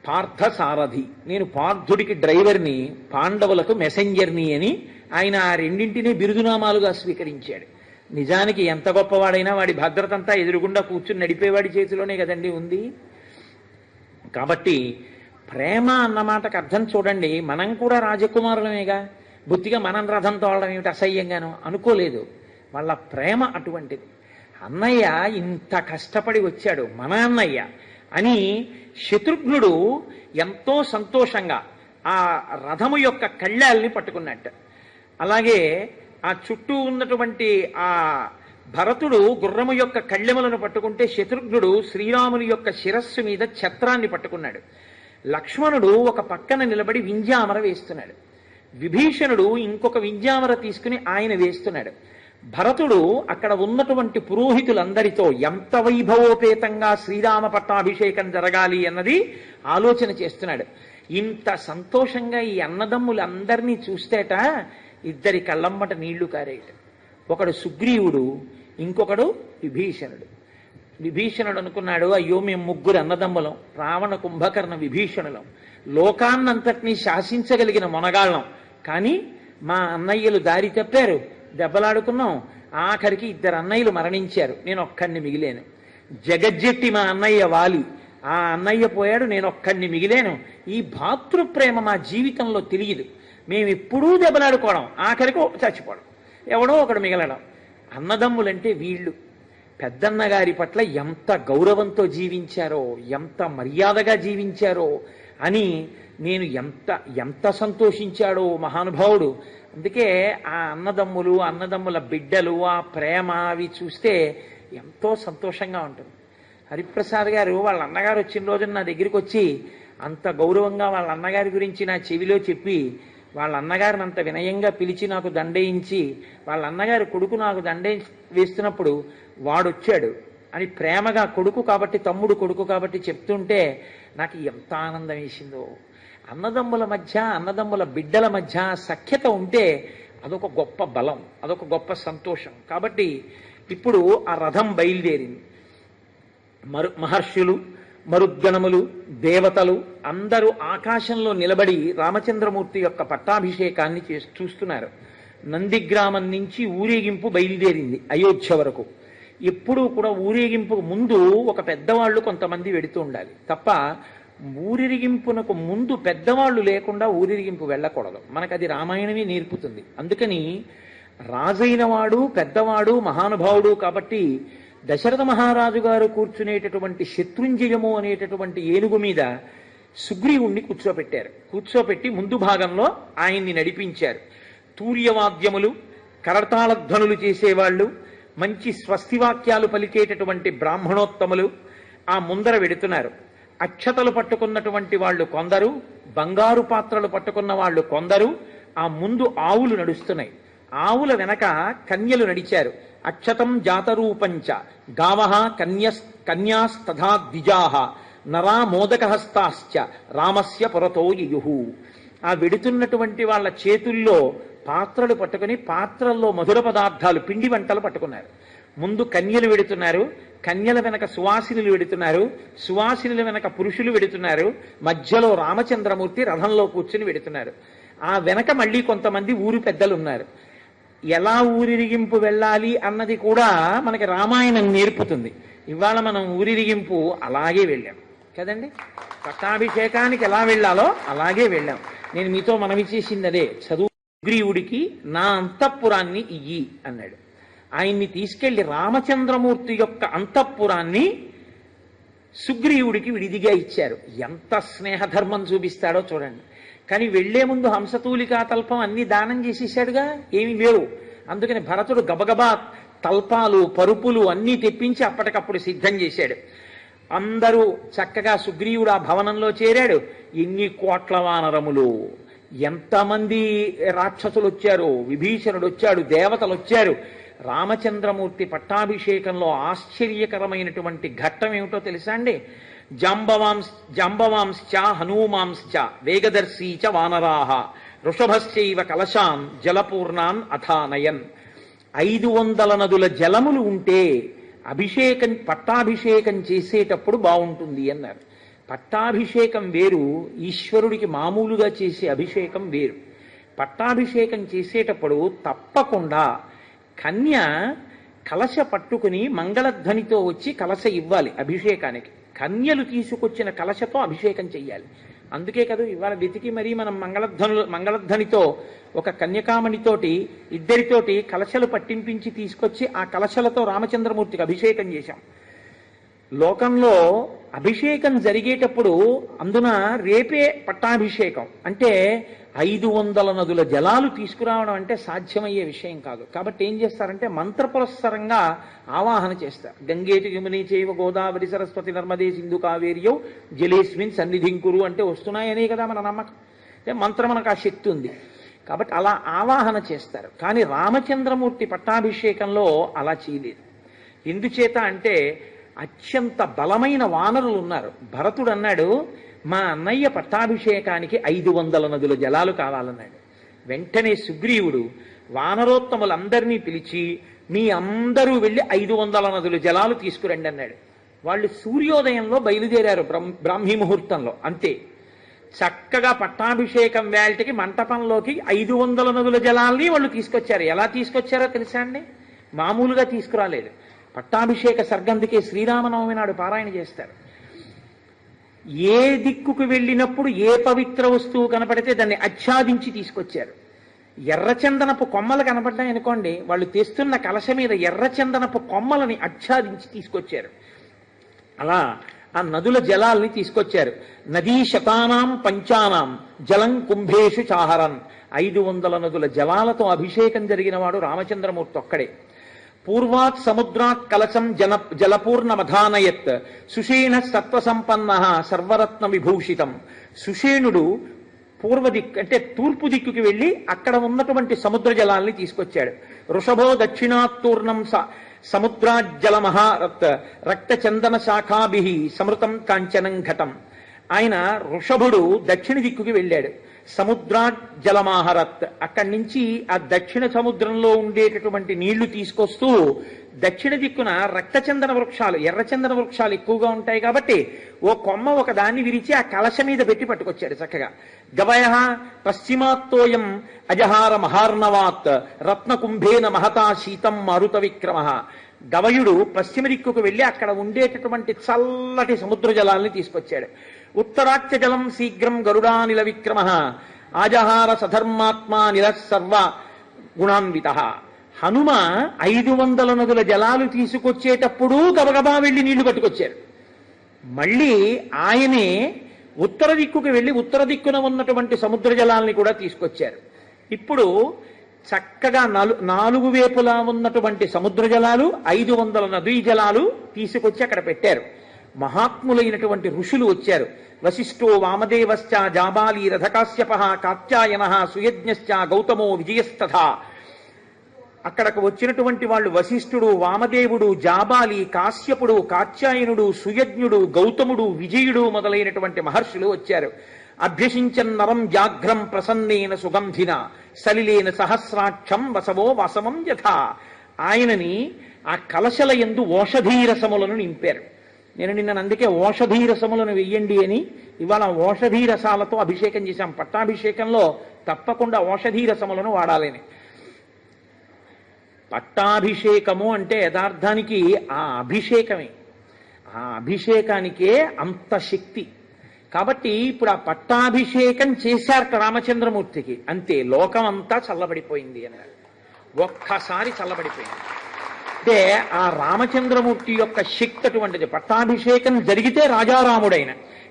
పార్థ సారథి. నేను పార్థుడికి డ్రైవర్ని, పాండవులకు మెసెంజర్ని అని ఆయన ఆ 2 బిరుదునామాలుగా స్వీకరించాడు. నిజానికి ఎంత గొప్పవాడైనా వాడి భద్రత అంతా ఎదురుగుండా కూర్చుని నడిపేవాడి చేతిలోనే కదండి ఉంది. కాబట్టి ప్రేమ అన్న మాటకు అర్థం చూడండి. మనం కూడా రాజకుమారులమేగా, బుద్ధిగా మనం రథం తోలడం ఏమిటి అసహ్యంగానో అనుకోలేదు. వాళ్ళ ప్రేమ అటువంటిది. అన్నయ్య ఇంత కష్టపడి వచ్చాడు మన అన్నయ్య అని శత్రుఘ్నుడు ఎంతో సంతోషంగా ఆ రథము యొక్క కళ్ళాల్ని పట్టుకున్నట్టు. అలాగే ఆ చుట్టూ ఉన్నటువంటి ఆ భరతుడు గుర్రము యొక్క కళ్ళెములను పట్టుకుంటే శత్రుఘ్నుడు శ్రీరాముని యొక్క శిరస్సు మీద ఛత్రాన్ని పట్టుకున్నాడు. లక్ష్మణుడు ఒక పక్కన నిలబడి వింజామర వేస్తున్నాడు. విభీషణుడు ఇంకొక వింజామర తీసుకుని ఆయన వేస్తున్నాడు. భరతుడు అక్కడ ఉన్నటువంటి పురోహితులందరితో ఎంత వైభవోపేతంగా శ్రీరామ పట్టాభిషేకం జరగాలి అన్నది ఆలోచన చేస్తున్నాడు. ఇంత సంతోషంగా ఈ అన్నదమ్ములందరినీ చూస్తేట ఇద్దరి కళ్ళమ్మట నీళ్లు కారేట. ఒకడు సుగ్రీవుడు, ఇంకొకడు విభీషణుడు. విభీషణుడు అనుకున్నాడు, అయ్యో మేము 3 అన్నదమ్ములం, రావణ కుంభకర్ణ విభీషణులం, లోకాన్నంతటినీ శాసించగలిగిన మొనగాళ్ళం. కానీ మా అన్నయ్యలు దారి తప్పారు, దెబ్బలాడుకున్నాం, ఆఖరికి 2 అన్నయ్యలు మరణించారు, నేను ఒక్కడిని మిగిలేను. జగజ్జెట్టి మా అన్నయ్య వాలి, ఆ అన్నయ్య పోయాడు, నేను ఒక్కడిని మిగిలేను. ఈ భాతృప్రేమ మా జీవితంలో తెలియదు. మేమెప్పుడూ దెబ్బలాడుకోవడం, ఆఖరికి చచ్చిపోవడం, ఎవడో ఒకడు మిగలడం. అన్నదమ్ములంటే వీళ్ళు పెద్దన్నగారి పట్ల ఎంత గౌరవంతో జీవించారో, ఎంత మర్యాదగా జీవించారో అని నేను ఎంత సంతోషించాడో మహానుభావుడు. అందుకే ఆ అన్నదమ్ములు, అన్నదమ్ముల బిడ్డలు, ఆ ప్రేమ అవి చూస్తే ఎంతో సంతోషంగా ఉంటుంది. హరిప్రసాద్ గారు వాళ్ళ అన్నగారు వచ్చిన రోజున నా దగ్గరికి వచ్చి అంత గౌరవంగా వాళ్ళ అన్నగారి గురించి నా చెవిలో చెప్పి, వాళ్ళ అన్నగారిని అంత వినయంగా పిలిచి నాకు దండయించి, వాళ్ళ అన్నగారి కొడుకు నాకు దండే వేస్తున్నప్పుడు వాడొచ్చాడు అని ప్రేమగా, కొడుకు కాబట్టి, తమ్ముడు కొడుకు కాబట్టి చెప్తుంటే నాకు ఎంత ఆనందం వేసిందో. అన్నదమ్ముల మధ్య, అన్నదమ్ముల బిడ్డల మధ్య సఖ్యత ఉంటే అదొక గొప్ప బలం, అదొక గొప్ప సంతోషం. కాబట్టి ఇప్పుడు ఆ రథం బయలుదేరింది. మహర్షులు, మరుద్గణములు, దేవతలు అందరూ ఆకాశంలో నిలబడి రామచంద్రమూర్తి యొక్క పట్టాభిషేకాన్ని చూస్తున్నారు. నందిగ్రామం నుంచి ఊరేగింపు బయలుదేరింది అయోధ్య వరకు. ఎప్పుడూ కూడా ఊరేగింపుకు ముందు ఒక పెద్దవాళ్ళు కొంతమంది వెడుతూ ఉండాలి తప్ప ఊరిరిగింపునకు ముందు పెద్దవాళ్ళు లేకుండా ఊరిరిగింపు వెళ్ళకూడదు. మనకది రామాయణమే నేర్పుతుంది. అందుకని రాజైన వాడు, పెద్దవాడు, మహానుభావుడు కాబట్టి దశరథ మహారాజు గారు కూర్చునేటటువంటి శత్రుంజయము అనేటటువంటి ఏనుగు మీద సుగ్రీవుణ్ణి కూర్చోపెట్టారు. కూర్చోపెట్టి ముందు భాగంలో ఆయన్ని నడిపించారు. తూర్యవాద్యములు, కరతాళధ్వనులు చేసేవాళ్ళు, మంచి స్వస్తివాక్యాలు పలికేటటువంటి బ్రాహ్మణోత్తములు ఆ ముందర వెడుతున్నారు. అక్షతలు పట్టుకున్నటువంటి వాళ్ళు కొందరు, బంగారు పాత్రలు పట్టుకున్న వాళ్ళు కొందరు, ఆ ముందు ఆవులు నడుస్తున్నాయి, ఆవుల వెనక కన్యలు నడిచారు. అక్షతం జాతరూపంచ గావః కన్యాస్తథా ద్విజాః నరా మోదకహస్తాశ్చ రామస్య పురతో యయుః. ఆ వెడుతున్నటువంటి వాళ్ళ చేతుల్లో పాత్రలు పట్టుకుని పాత్రల్లో మధుర పదార్థాలు పిండి వంటలు పట్టుకున్నారు. ముందు కన్యలు వెడుతున్నారు, కన్యల వెనక సువాసినులు వెడుతున్నారు, సువాసినుల వెనక పురుషులు వెడుతున్నారు, మధ్యలో రామచంద్రమూర్తి రథంలో కూర్చుని వెడుతున్నారు. ఆ వెనక మళ్ళీ కొంతమంది ఊరు పెద్దలు ఉన్నారు. ఎలా ఊరిరిగింపు వెళ్ళాలి అన్నది కూడా మనకి రామాయణం నేర్పుతుంది. ఇవాళ మనం ఊరిరిగింపు అలాగే వెళ్ళాం కదండి, పట్టాభిషేకానికి ఎలా వెళ్ళాలో అలాగే వెళ్ళాం. నేను మీతో మనవి చేసింది అదే, చదువు సుగ్రీవుడికి నా అంతఃపురాన్ని ఇయ్యి అన్నాడు. ఆయన్ని తీసుకెళ్లి రామచంద్రమూర్తి యొక్క అంతఃపురాన్ని సుగ్రీవుడికి విడిదిగా ఇచ్చారు. ఎంత స్నేహధర్మం చూపిస్తాడో చూడండి. కానీ వెళ్లే ముందు హంసతూలికా తల్పం అన్ని దానం చేసేసాడుగా, ఏమి లేవు. అందుకని భరతుడు గబగబా తల్పాలు పరుపులు అన్నీ తెప్పించి అప్పటికప్పుడు సిద్ధం చేశాడు. అందరూ చక్కగా సుగ్రీవుడు ఆ భవనంలో చేరాడు. ఎన్ని కోట్ల వానరములు, ఎంతమంది రాక్షసులు వచ్చారు, విభీషణుడు వచ్చాడు, దేవతలు వచ్చారు. రామచంద్రమూర్తి పట్టాభిషేకంలో ఆశ్చర్యకరమైనటువంటి ఘట్టం ఏమిటో తెలుసా అండి? జాంబవాంశ్చ హనూమాంశ్చ వేగదర్శీ చ వానరాహ వృషభశ్చైవ కలశాన్ జలపూర్ణాన్ అథానయన్. 500 నదుల జలములు ఉంటే పట్టాభిషేకం చేసేటప్పుడు బాగుంటుంది అన్నారు. పట్టాభిషేకం వేరు, ఈశ్వరుడికి మామూలుగా చేసే అభిషేకం వేరు. పట్టాభిషేకం చేసేటప్పుడు తప్పకుండా కన్య కలశ పట్టుకుని మంగళధ్వనితో వచ్చి కలశ ఇవ్వాలి అభిషేకానికి. కన్యలు తీసుకొచ్చిన కలశతో అభిషేకం చెయ్యాలి. అందుకే కదా ఇవాళ వెతికి మరీ మనం మంగళధ్వనితో ఒక కన్యకామణితోటి ఇద్దరితోటి కలశలు పట్టింపించి తీసుకొచ్చి ఆ కలశలతో రామచంద్రమూర్తికి అభిషేకం చేశాం. లోకంలో అభిషేకం జరిగేటప్పుడు అందున రేపే పట్టాభిషేకం అంటే 500 నదుల జలాలు తీసుకురావడం అంటే సాధ్యమయ్యే విషయం కాదు. కాబట్టి ఏం చేస్తారంటే మంత్రపురస్సరంగా ఆవాహన చేస్తారు. గంగేటి యముని చైవ గోదావరి సరస్వతి నర్మదే సింధు కావేర్యౌ జలేస్మిన్ సన్నిధింకురు అంటే వస్తున్నాయనే కదా మన నమ్మకం. అంటే మంత్రం మనకు ఆ శక్తి ఉంది కాబట్టి అలా ఆవాహన చేస్తారు. కానీ రామచంద్రమూర్తి పట్టాభిషేకంలో అలా చేయలేదు. ఎందుచేత అంటే అత్యంత బలమైన వానరులు ఉన్నారు. భరతుడు అన్నాడు, మా అన్నయ్య పట్టాభిషేకానికి 500 నదుల జలాలు కావాలన్నాడు. వెంటనే సుగ్రీవుడు వానరోత్తములందరినీ పిలిచి మీ అందరూ వెళ్ళి 500 నదుల జలాలు తీసుకురండి అన్నాడు. వాళ్ళు సూర్యోదయంలో బయలుదేరారు, బ్రాహ్మీ ముహూర్తంలో. అంతే చక్కగా పట్టాభిషేకం వేళటికి మంటపంలోకి 500 నదుల జలాల్ని వాళ్ళు తీసుకొచ్చారు. ఎలా తీసుకొచ్చారో తెలుసా అండి? మామూలుగా తీసుకురాలేదు. పట్టాభిషేక సర్గందుకే శ్రీరామనవమి నాడు పారాయణ చేస్తారు. ఏ దిక్కుకు వెళ్ళినప్పుడు ఏ పవిత్ర వస్తువు కనపడితే దాన్ని ఆచ్ఛాదించి తీసుకొచ్చారు. ఎర్రచందనపు కొమ్మలు కనపడ్డాయనుకోండి, వాళ్ళు తెస్తున్న కలశ మీద ఎర్రచందనపు కొమ్మలని ఆచ్ఛాదించి తీసుకొచ్చారు. అలా ఆ నదుల జలాల్ని తీసుకొచ్చారు. నదీ శతానాం పంచానాం జలం కుంభేషు చాహరన్. 500 నదుల జలాలతో అభిషేకం జరిగిన వాడు రామచంద్రమూర్తి ఒక్కడే. పూర్వాత్ సముద్రాత్ కలశం జలపూర్ణమధానయత్ సుషేణ సత్వసంపన్న సర్వరత్న విభూషితం. సుషేణుడు పూర్వ దిక్కు అంటే తూర్పు దిక్కుకి వెళ్ళి అక్కడ ఉన్నటువంటి సముద్ర జలాల్ని తీసుకొచ్చాడు. వృషభో దక్షిణాత్తూర్ణం సముద్రాజ్జలమహారత్ రక్త చందన శాఖాభి సమృతం కాంచనం ఘటం. ఆయన వృషభుడు దక్షిణ దిక్కుకి వెళ్ళాడు. సముద్రాజ్జలమాహరత్ అక్కడి నుంచి ఆ దక్షిణ సముద్రంలో ఉండేటటువంటి నీళ్లు తీసుకొస్తూ దక్షిణ దిక్కున రక్తచందన వృక్షాలు ఎర్రచందన వృక్షాలు ఎక్కువగా ఉంటాయి కాబట్టి ఓ కొమ్మ ఒక దాన్ని విరిచి ఆ కలశ మీద పెట్టి పట్టుకొచ్చాడు చక్కగా. గవయ పశ్చిమాత్తోయం అజహార మహార్ణవాత్ రత్నకుంభేన మహతా శీతం మారుత విక్రమ. గవయుడు పశ్చిమ దిక్కుకు వెళ్ళి అక్కడ ఉండేటటువంటి చల్లటి సముద్ర జలాల్ని తీసుకొచ్చాడు. ఉత్తరాచ్య జలం శీఘ్రం గరుడానిల విక్రమ ఆజహార సధర్మాత్మా నిరసర్వ గుణాన్విత. హనుమ 500 నదుల జలాలు తీసుకొచ్చేటప్పుడు గబగబా వెళ్ళి నీళ్లు పట్టుకొచ్చారు. మళ్ళీ ఆయనే ఉత్తర దిక్కుకు వెళ్ళి ఉత్తర దిక్కున ఉన్నటువంటి సముద్ర జలాల్ని కూడా తీసుకొచ్చారు. ఇప్పుడు చక్కగా 4 వైపులా ఉన్నటువంటి సముద్ర జలాలు 500 నదీ జలాలు తీసుకొచ్చి అక్కడ పెట్టారు. మహాత్ములైనటువంటి ఋషులు వచ్చారు. వశిష్ఠో వామదేవశ్చ జాబాలి రథకాశ్యప కాత్యాయన సుయజ్ఞశ్చ గౌతమో విజయస్తథా. అక్కడకు వచ్చినటువంటి వాళ్ళు వశిష్ఠుడు, వామదేవుడు, జాబాలి, కాశ్యపుడు, కాత్యాయనుడు, సుయజ్ఞుడు, గౌతముడు, విజయుడు మొదలైనటువంటి మహర్షులు వచ్చారు. అభ్యసించన్ నరం వ్యాఘ్రం ప్రసన్నేన సుగంధిన సలిలేన సహస్రాక్షం వసవో వాసవం యథా. ఆయనని ఆ కలశల యందు ఓషధీరసములను నింపారు. నేను నిన్న అందుకే ఓషధీరసములను వెయ్యండి అని ఇవాళ ఓషధీరసాలతో అభిషేకం చేశాం. పట్టాభిషేకంలో తప్పకుండా ఓషధీరసములను వాడాలని. పట్టాభిషేకము అంటే యథార్థానికి ఆ అభిషేకమే, ఆ అభిషేకానికే అంత శక్తి. కాబట్టి ఇప్పుడు ఆ పట్టాభిషేకం చేశారట రామచంద్రమూర్తికి, అంతే లోకం అంతా చల్లబడిపోయింది అన్నారు. ఒక్కసారి చల్లబడిపోయింది. అంటే ఆ రామచంద్రమూర్తి యొక్క శక్తి అటువంటిది. పట్టాభిషేకం జరిగితే రాజారాముడైన,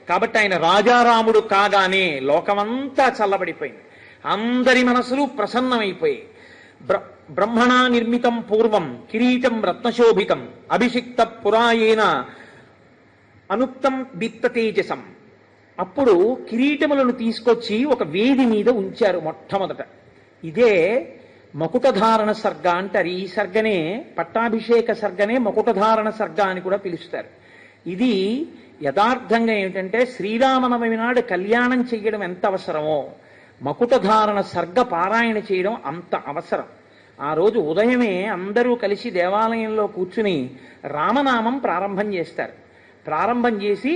కాబట్టి ఆయన రాజారాముడు కాగానే లోకమంతా చల్లబడిపోయింది. అందరి మనసులు ప్రసన్నమైపోయి బ్రహ్మణా నిర్మితం పూర్వం కిరీటం రత్నశోభితం అభిషిక్త పురాయేన అనుక్తం విత్తతేజసం. అప్పుడు కిరీటములను తీసుకొచ్చి ఒక వేది మీద ఉంచారు మొట్టమొదట. ఇదే మకుటధారణ సర్గ అంటారు. ఈ సర్గనే పట్టాభిషేక సర్గనే మకుటధారణ సర్గ అని కూడా పిలుస్తారు. ఇది యథార్థంగా ఏమిటంటే శ్రీరామనవమి నాడు కళ్యాణం చెయ్యడం ఎంత అవసరమో మకుటధారణ సర్గ పారాయణ చేయడం అంత అవసరం. ఆ రోజు ఉదయమే అందరూ కలిసి దేవాలయంలో కూర్చుని రామనామం ప్రారంభం చేస్తారు. ప్రారంభం చేసి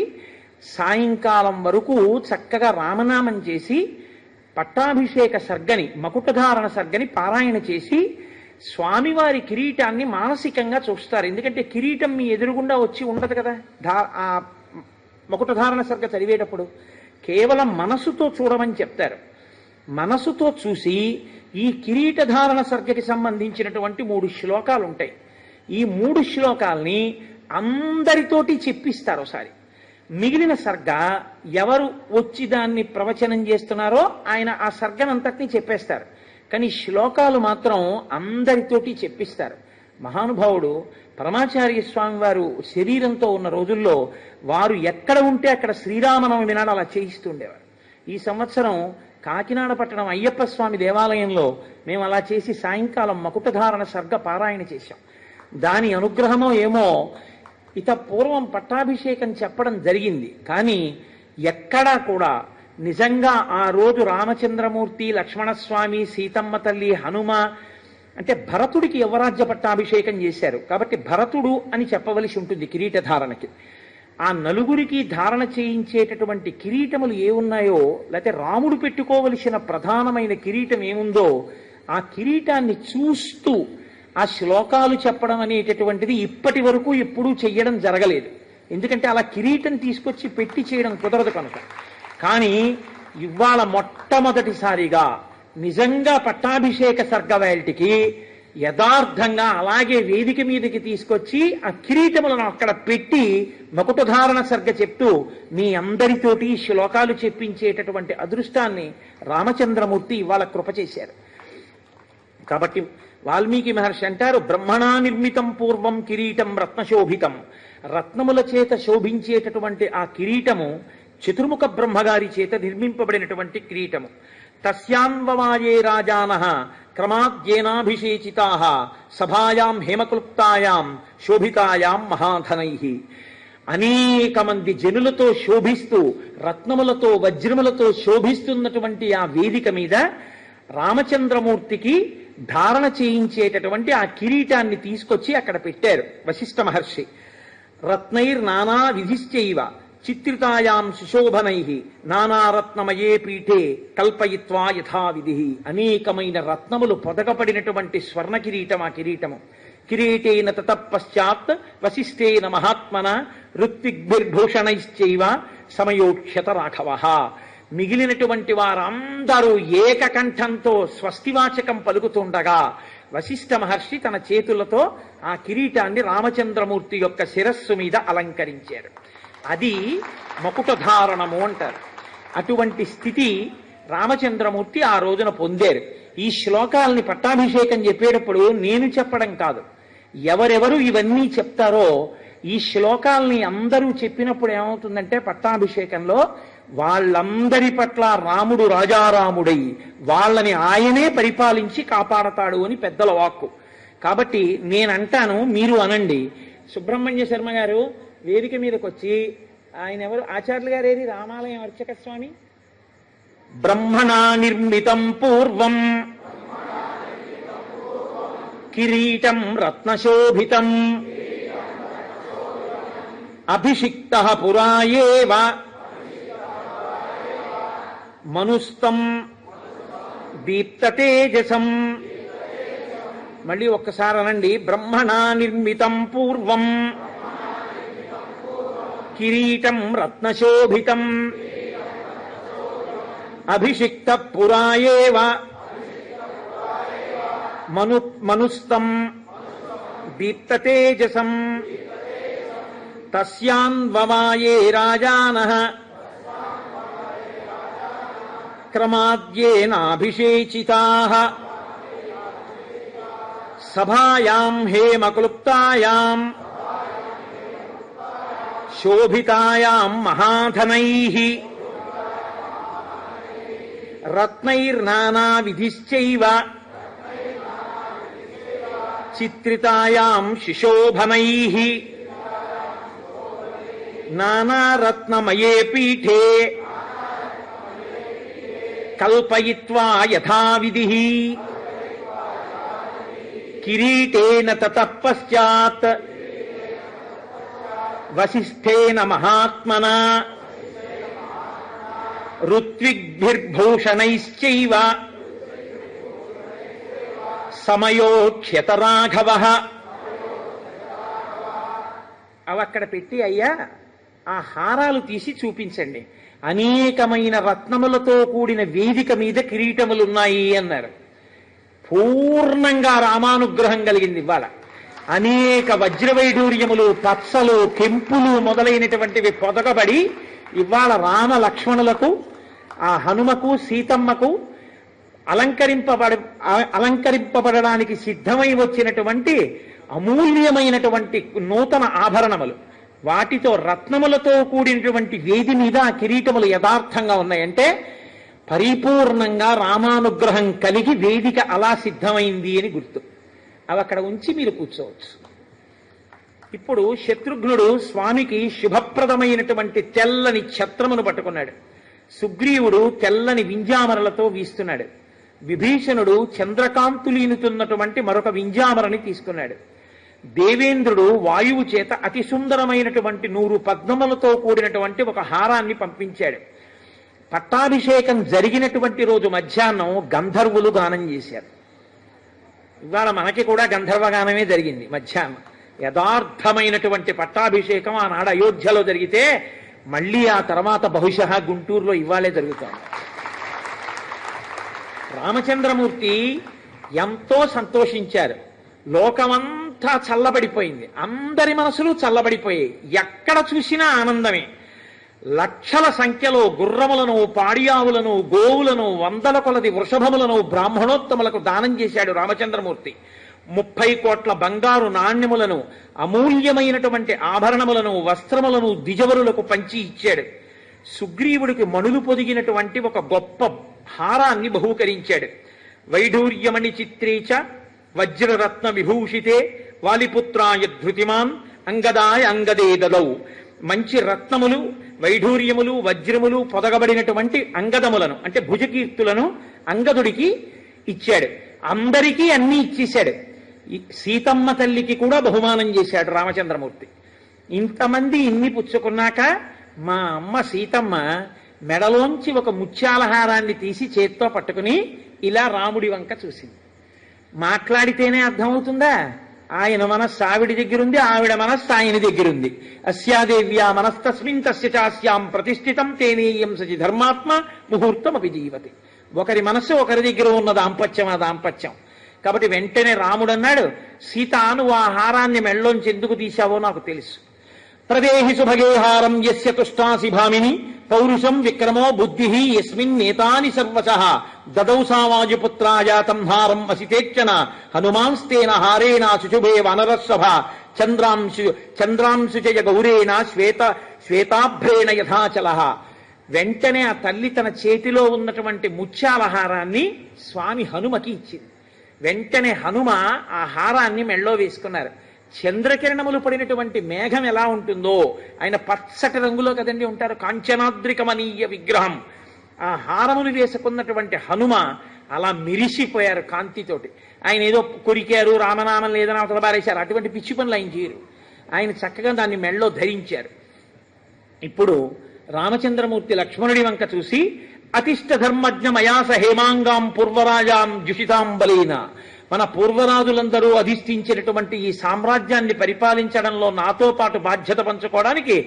సాయంకాలం వరకు చక్కగా రామనామం చేసి పట్టాభిషేక సర్గని మకుటధారణ సర్గని పారాయణ చేసి స్వామివారి కిరీటాన్ని మానసికంగా చూస్తారు. ఎందుకంటే కిరీటం మీ ఎదురుగుండా వచ్చి ఉండదు కదా ఆ మకుటధారణ సర్గ చదివేటప్పుడు. కేవలం మనసుతో చూడమని చెప్తారు. మనసుతో చూసి ఈ కిరీటధారణ సర్గకి సంబంధించినటువంటి 3 శ్లోకాలు ఉంటాయి. ఈ 3 శ్లోకాల్ని అందరితోటి చెప్పిస్తారు ఒకసారి. మిగిలిన సర్గ ఎవరు వచ్చి దాన్ని ప్రవచనం చేస్తున్నారో ఆయన ఆ సర్గనంతటినీ చెప్పేస్తారు. కానీ శ్లోకాలు మాత్రం అందరితోటి చెప్పిస్తారు. మహానుభావుడు పరమాచార్య స్వామి వారు శరీరంతో ఉన్న రోజుల్లో వారు ఎక్కడ ఉంటే అక్కడ శ్రీరామనవమి నాడు అలా చేయిస్తుండేవారు. ఈ సంవత్సరం కాకినాడ పట్టణం అయ్యప్ప స్వామి దేవాలయంలో మేము అలా చేసి సాయంకాలం మకుటధారణ సర్గ పారాయణ చేశాం. దాని అనుగ్రహమో ఏమో ఇత పూర్వం పట్టాభిషేకం చెప్పడం జరిగింది. కానీ ఎక్కడా కూడా నిజంగా ఆ రోజు రామచంద్రమూర్తి, లక్ష్మణస్వామి, సీతమ్మ తల్లి, హనుమ అంటే భరతుడికి యువరాజ్య పట్టాభిషేకం చేశారు కాబట్టి భరతుడు అని చెప్పవలసి ఉంటుంది కిరీటధారణకి. ఆ నలుగురికి ధారణ చేయించేటటువంటి కిరీటములు ఏమున్నాయో, లేకపోతే రాముడు పెట్టుకోవలసిన ప్రధానమైన కిరీటం ఏముందో ఆ కిరీటాన్ని చూస్తూ ఆ శ్లోకాలు చెప్పడం అనేటటువంటిది ఇప్పటి వరకు ఎప్పుడూ చెయ్యడం జరగలేదు. ఎందుకంటే అలా కిరీటం తీసుకొచ్చి పెట్టి చేయడం కుదరదు కనుక. కానీ ఇవాళ మొట్టమొదటిసారిగా నిజంగా పట్టాభిషేక సర్గ వేల్టికి యథార్థంగా అలాగే వేదిక మీదకి తీసుకొచ్చి ఆ కిరీటములను అక్కడ పెట్టి మకుటధారణ సర్గ చెప్తూ మీ అందరితోటి శ్లోకాలు చెప్పించేటటువంటి అదృష్టాన్ని రామచంద్రమూర్తి ఇవాళ కృప చేశారు. కాబట్టి వాల్మీకి మహర్షి అంటారు, బ్రహ్మణా నిర్మితం పూర్వం కిరీటం రత్నశోభితం. రత్నముల చేత శోభించేటటువంటి ఆ కిరీటము చతుర్ముఖ బ్రహ్మగారి చేత నిర్మింపబడినటువంటి కిరీటము. తస్యాన్వవాయే రాజానః క్రమాద్యేనాభిషేచితాః సభాయాం హేమక్లుప్తాయాం శోభితాయాం మహాధనైః. అనేక మంది జనులతో శోభిస్తూ రత్నములతో వజ్రములతో శోభిస్తున్నటువంటి ఆ వేదిక మీద రామచంద్రమూర్తికి ధారణ చేయించేటటువంటి ఆ కిరీటాన్ని తీసుకొచ్చి అక్కడ పెట్టారు వశిష్ఠ మహర్షి. రత్నైర్ నానా విధిశ్చైవ చిత్రితాయాం సుశోభనై నానారత్నమయే పీఠే కల్పయిత్వా యథావిధి. అనేకమైన రత్నములు పొదగపడినటువంటి స్వర్ణ కిరీటం ఆ కిరీటము. కిరీటేన తతపశ్చాత్ వశిష్ఠేన మహాత్మన ఋత్విగ్భిర్భూషణైశ్చైవ సమయోక్ష్యత రాఘవః. మిగిలినటువంటి వారందరూ ఏకకంఠంతో స్వస్తివాచకం పలుకుతుండగా వశిష్ఠ మహర్షి తన చేతులతో ఆ కిరీటాన్ని రామచంద్రమూర్తి యొక్క శిరస్సు మీద అలంకరించారు. అది మకుటధారణము అంటారు. అటువంటి స్థితి రామచంద్రమూర్తి ఆ రోజున పొందారు. ఈ శ్లోకాలని పట్టాభిషేకం చెప్పేటప్పుడు నేను చెప్పడం కాదు, ఎవరెవరు ఇవన్నీ చెప్తారో ఈ శ్లోకాల్ని అందరూ చెప్పినప్పుడు ఏమవుతుందంటే పట్టాభిషేకంలో వాళ్ళందరి పట్ల రాముడు రాజారాముడై వాళ్ళని ఆయనే పరిపాలించి కాపాడతాడు అని పెద్దల వాక్కు. కాబట్టి నేనంటాను, మీరు అనండి. సుబ్రహ్మణ్య శర్మ గారు వేదిక మీదకి వచ్చి, ఆయన ఎవరు, ఆచార్యులు గారు ఏది, రామాలయం అర్చక స్వామి, బ్రహ్మణా నిర్మితం పూర్వం కిరీటం రత్నశోభితం అభిషిక్తః పురాయేవ మనుస్తం దీప్తతేజసం. మళ్ళీ ఒక్కసారి అనండి. బ్రహ్మణా నిర్మితం పూర్వం కిరీటం రత్నశోభితం అభిషిక్త పురాయేవ మనుస్తం దీప్తతేజసం తస్యాన్వవాయే రాజానః క్రమాద్యేనాభిషేచితాః సభాయాం హేమక్లుప్తాయాం శోభితాయాం మహాధనైః రత్నైర్నానావిధిశ్చైవ చిత్రితాయాం శిశోభనైః నానారత్నమయే పీఠే కల్పయిత్వా యథావిధిః కిరీటేన తతః పశ్చాత్ వసిష్ఠేన మహాత్మనా ఋత్విగ్భిర్భూషణైశ్చైవ సమయోక్ష్యత రాఘవః. అవి అక్కడ పెట్టి, అయ్యా ఆ హారాలు తీసి చూపించండి. అనేకమైన రత్నములతో కూడిన వేదిక మీద కిరీటములున్నాయి అన్నారు. పూర్ణంగా రామానుగ్రహం కలిగింది ఇవాళ. అనేక వజ్రవైడూర్యములు, పచ్చలు, కెంపులు మొదలైనటువంటివి పొదగబడి ఇవాళ రామ లక్ష్మణులకు, ఆ హనుమకు, సీతమ్మకు అలంకరింపబడడానికి సిద్ధమై వచ్చినటువంటి అమూల్యమైనటువంటి నూతన ఆభరణములు, వాటితో రత్నములతో కూడినటువంటి వేది మీద ఆ కిరీటములు యథార్థంగా ఉన్నాయంటే పరిపూర్ణంగా రామానుగ్రహం కలిగి వేదిక అలా సిద్ధమైంది అని గుర్తు. అవి అక్కడ ఉంచి మీరు కూర్చోవచ్చు. ఇప్పుడు శత్రుఘ్నుడు స్వామికి శుభప్రదమైనటువంటి తెల్లని ఛత్రమును పట్టుకున్నాడు. సుగ్రీవుడు తెల్లని వింజామరలతో వీస్తున్నాడు. విభీషణుడు చంద్రకాంతులీనుతున్నటువంటి మరొక వింజామరని తీసుకున్నాడు. దేవేంద్రుడు వాయువు చేత అతి సుందరమైనటువంటి 100 పద్మములతో కూడినటువంటి ఒక హారాన్ని పంపించాడు. పట్టాభిషేకం జరిగినటువంటి రోజు మధ్యాహ్నం గంధర్వులు గానం చేశారు. ఇవాళ మనకి కూడా గంధర్వగానమే జరిగింది మధ్యాహ్నం. యథార్థమైనటువంటి పట్టాభిషేకం ఆనాడు అయోధ్యలో జరిగితే మళ్ళీ ఆ తర్వాత బహుశా గుంటూరులో ఇవాళే జరుగుతోంది. రామచంద్రమూర్తి ఎంతో సంతోషించారు. లోకమంతా చల్లబడిపోయింది, అందరి మనసులు చల్లబడిపోయాయి. ఎక్కడ చూసినా ఆనందమే. లక్షల సంఖ్యలో గుర్రములను, పాడియావులను, గోవులను, 100 కొలది వృషభములను బ్రాహ్మణోత్తములకు దానం చేశాడు రామచంద్రమూర్తి. 30 కోట్ల బంగారు నాణ్యములను, అమూల్యమైనటువంటి ఆభరణములను, వస్త్రములను ద్విజవరులకు పంచి ఇచ్చాడు. సుగ్రీవుడికి మణులు పొదిగినటువంటి ఒక గొప్ప హారాన్ని బహూకరించాడు. వైఢూర్యమణి చిత్రీచ వజ్రరత్న విభూషితే వాలిపుత్రాయ ధృతిమాన్ అంగదాయ అంగదే దదౌ. మంచి రత్నములు, వైఢూర్యములు, వజ్రములు పొదగబడినటువంటి అంగదములను అంటే భుజకీర్తులను అంగదుడికి ఇచ్చాడు. అందరికీ అన్నీ ఇచ్చేశాడు. సీతమ్మ తల్లికి కూడా బహుమానం చేశాడు రామచంద్రమూర్తి. ఇంతమంది ఇన్ని పుచ్చుకున్నాక మా అమ్మ సీతమ్మ మెడలోంచి ఒక ముత్యాలహారాన్ని తీసి చేత్తో పట్టుకుని ఇలా రాముడి వంక చూసింది. మాట్లాడితేనే అర్థమవుతుందా? ఆయన మనస్సు ఆవిడి దగ్గరుంది, ఆవిడ మనస్సు ఆయన దగ్గరుంది. అస్యాదేవ్యా మనస్తస్మిన్ తస్య చాస్యాం ప్రతిష్ఠితం తేనేయం సచి ధర్మాత్మ ముహూర్తం అపి జీవతి. ఒకరి మనస్సు ఒకరి దగ్గర ఉన్న దాంపత్యం ఆ దాంపత్యం. కాబట్టి వెంటనే రాముడు అన్నాడు, సీత నువ్వు ఆ హారాన్ని మెళ్ళలోంచి ఎందుకు తీశావో నాకు తెలుసు. ప్రదేహి సుభగేహారం యస్య తుష్టాసి భామిని పౌరుషం విక్రమో బుద్ధి యస్మిన్ నేతాని సర్వశః దదౌ సావాజుపుత్రాయ తం హారం అసితేచ్చన హనుమాంస్తేన హారేణ శుశుభే వనరస్సభ చంద్రాంశుజయ గౌరేణ శ్వేతాభ్రేణ యథాచల. వెంటనే ఆ తల్లి తన చేతిలో ఉన్నటువంటి ముత్యాల హారాన్ని స్వామి హనుమకి ఇచ్చింది. వెంటనే హనుమ ఆ హారాన్ని మెళ్ళో వేసుకున్నారు. చంద్రకిరణములు పడినటువంటి మేఘం ఎలా ఉంటుందో, ఆయన పచ్చటి రంగులో కదండి ఉంటారు, కాంచనాద్రికమనీయ విగ్రహం. ఆ హారములు వేసుకున్నటువంటి హనుమ అలా మిరిసిపోయారు కాంతితోటి. ఆయన ఏదో కొరికారు, రామనామం లేదని అవతల బారేశారు, అటువంటి పిచ్చి పనులు ఆయన చేయరు. ఆయన చక్కగా దాన్ని మెళ్ళో ధరించారు. ఇప్పుడు రామచంద్రమూర్తి లక్ష్మణుడి వంక చూసి, అతిష్ట ధర్మజ్ఞ మయాస హేమాంగాం పూర్వరాజాం జుషితాం బలేన, మన పూర్వరాజులందరూ అధిష్ఠించినటువంటి ఈ సామ్రాజ్యాన్ని పరిపాలించడంలో నాతో పాటు బాధ్యత పంచుకోవడానికి,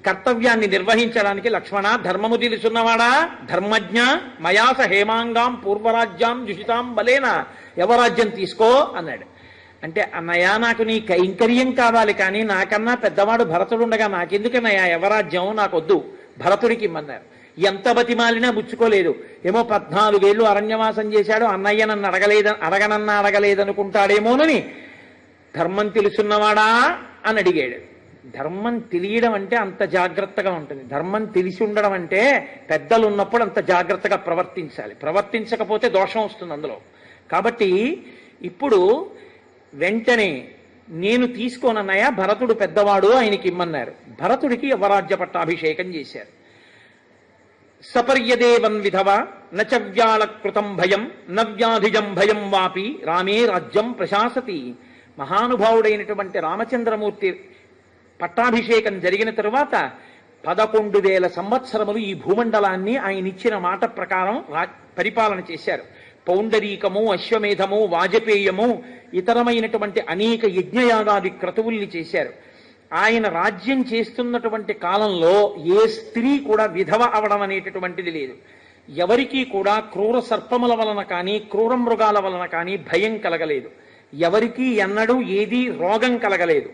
కర్తవ్యాన్ని నిర్వహించడానికి లక్ష్మణ ధర్మము తెలుసున్నవాడా, ధర్మజ్ఞ మయాస హేమాంగాం పూర్వరాజ్యాం జుషితాం బలేన, యవరాజ్యం తీసుకో అన్నాడు. అంటే అన్నయ్య నాకు నీ కైంకర్యం కావాలి, కానీ నాకన్నా పెద్దవాడు భరతుడుండగా నాకెందుకన్నయ్య యవరాజ్యం, నాకొద్దు, భరతుడికి ఇమ్మన్నారు. ఎంత బతిమాలినా పుచ్చుకోలేదు. ఏమో 14 ఏళ్ళు అరణ్యవాసం చేశాడు, అన్నయ్య నన్ను అడగలేదనుకుంటాడేమోనని ధర్మం తెలుసున్నవాడా అని అడిగాడు. ధర్మం తెలియడం అంటే అంత జాగ్రత్తగా ఉంటుంది. ధర్మం తెలిసి ఉండడం అంటే పెద్దలు ఉన్నప్పుడు అంత జాగ్రత్తగా ప్రవర్తించాలి, ప్రవర్తించకపోతే దోషం వస్తుంది అందులో. కాబట్టి ఇప్పుడు వెంటనే నేను తీసుకోనన్నయ్య, భరతుడు పెద్దవాడు, ఆయనకి ఇమ్మన్నారు. భరతుడికి యవరాజ్య పట్టాభిషేకం చేశారు. సపర్యదేవన్ విధవ నచ వ్యాళకృతం భయం నవ్యాధిజం భయం వాపి రామే రాజ్యం ప్రశాసతి. మహానుభావుడైనటువంటి రామచంద్రమూర్తి పట్టాభిషేకం జరిగిన తరువాత 11,000 సంవత్సరములు ఈ భూమండలాన్ని ఆయన ఇచ్చిన మాట ప్రకారం పరిపాలన చేశారు. పౌండరీకము, అశ్వమేధము, వాజపేయము, ఇతరమైనటువంటి అనేక యజ్ఞయాగాది క్రతువుల్ని చేశారు. ఆయన రాజ్యం చేస్తున్నటువంటి కాలంలో ఏ స్త్రీ కూడా విధవ అవడం అనేటటువంటిది లేదు. ఎవరికీ కూడా క్రూర సర్పముల వలన కానీ క్రూర మృగాల వలన కానీ భయం కలగలేదు. ఎవరికీ ఎన్నడూ ఏదీ రోగం కలగలేదు.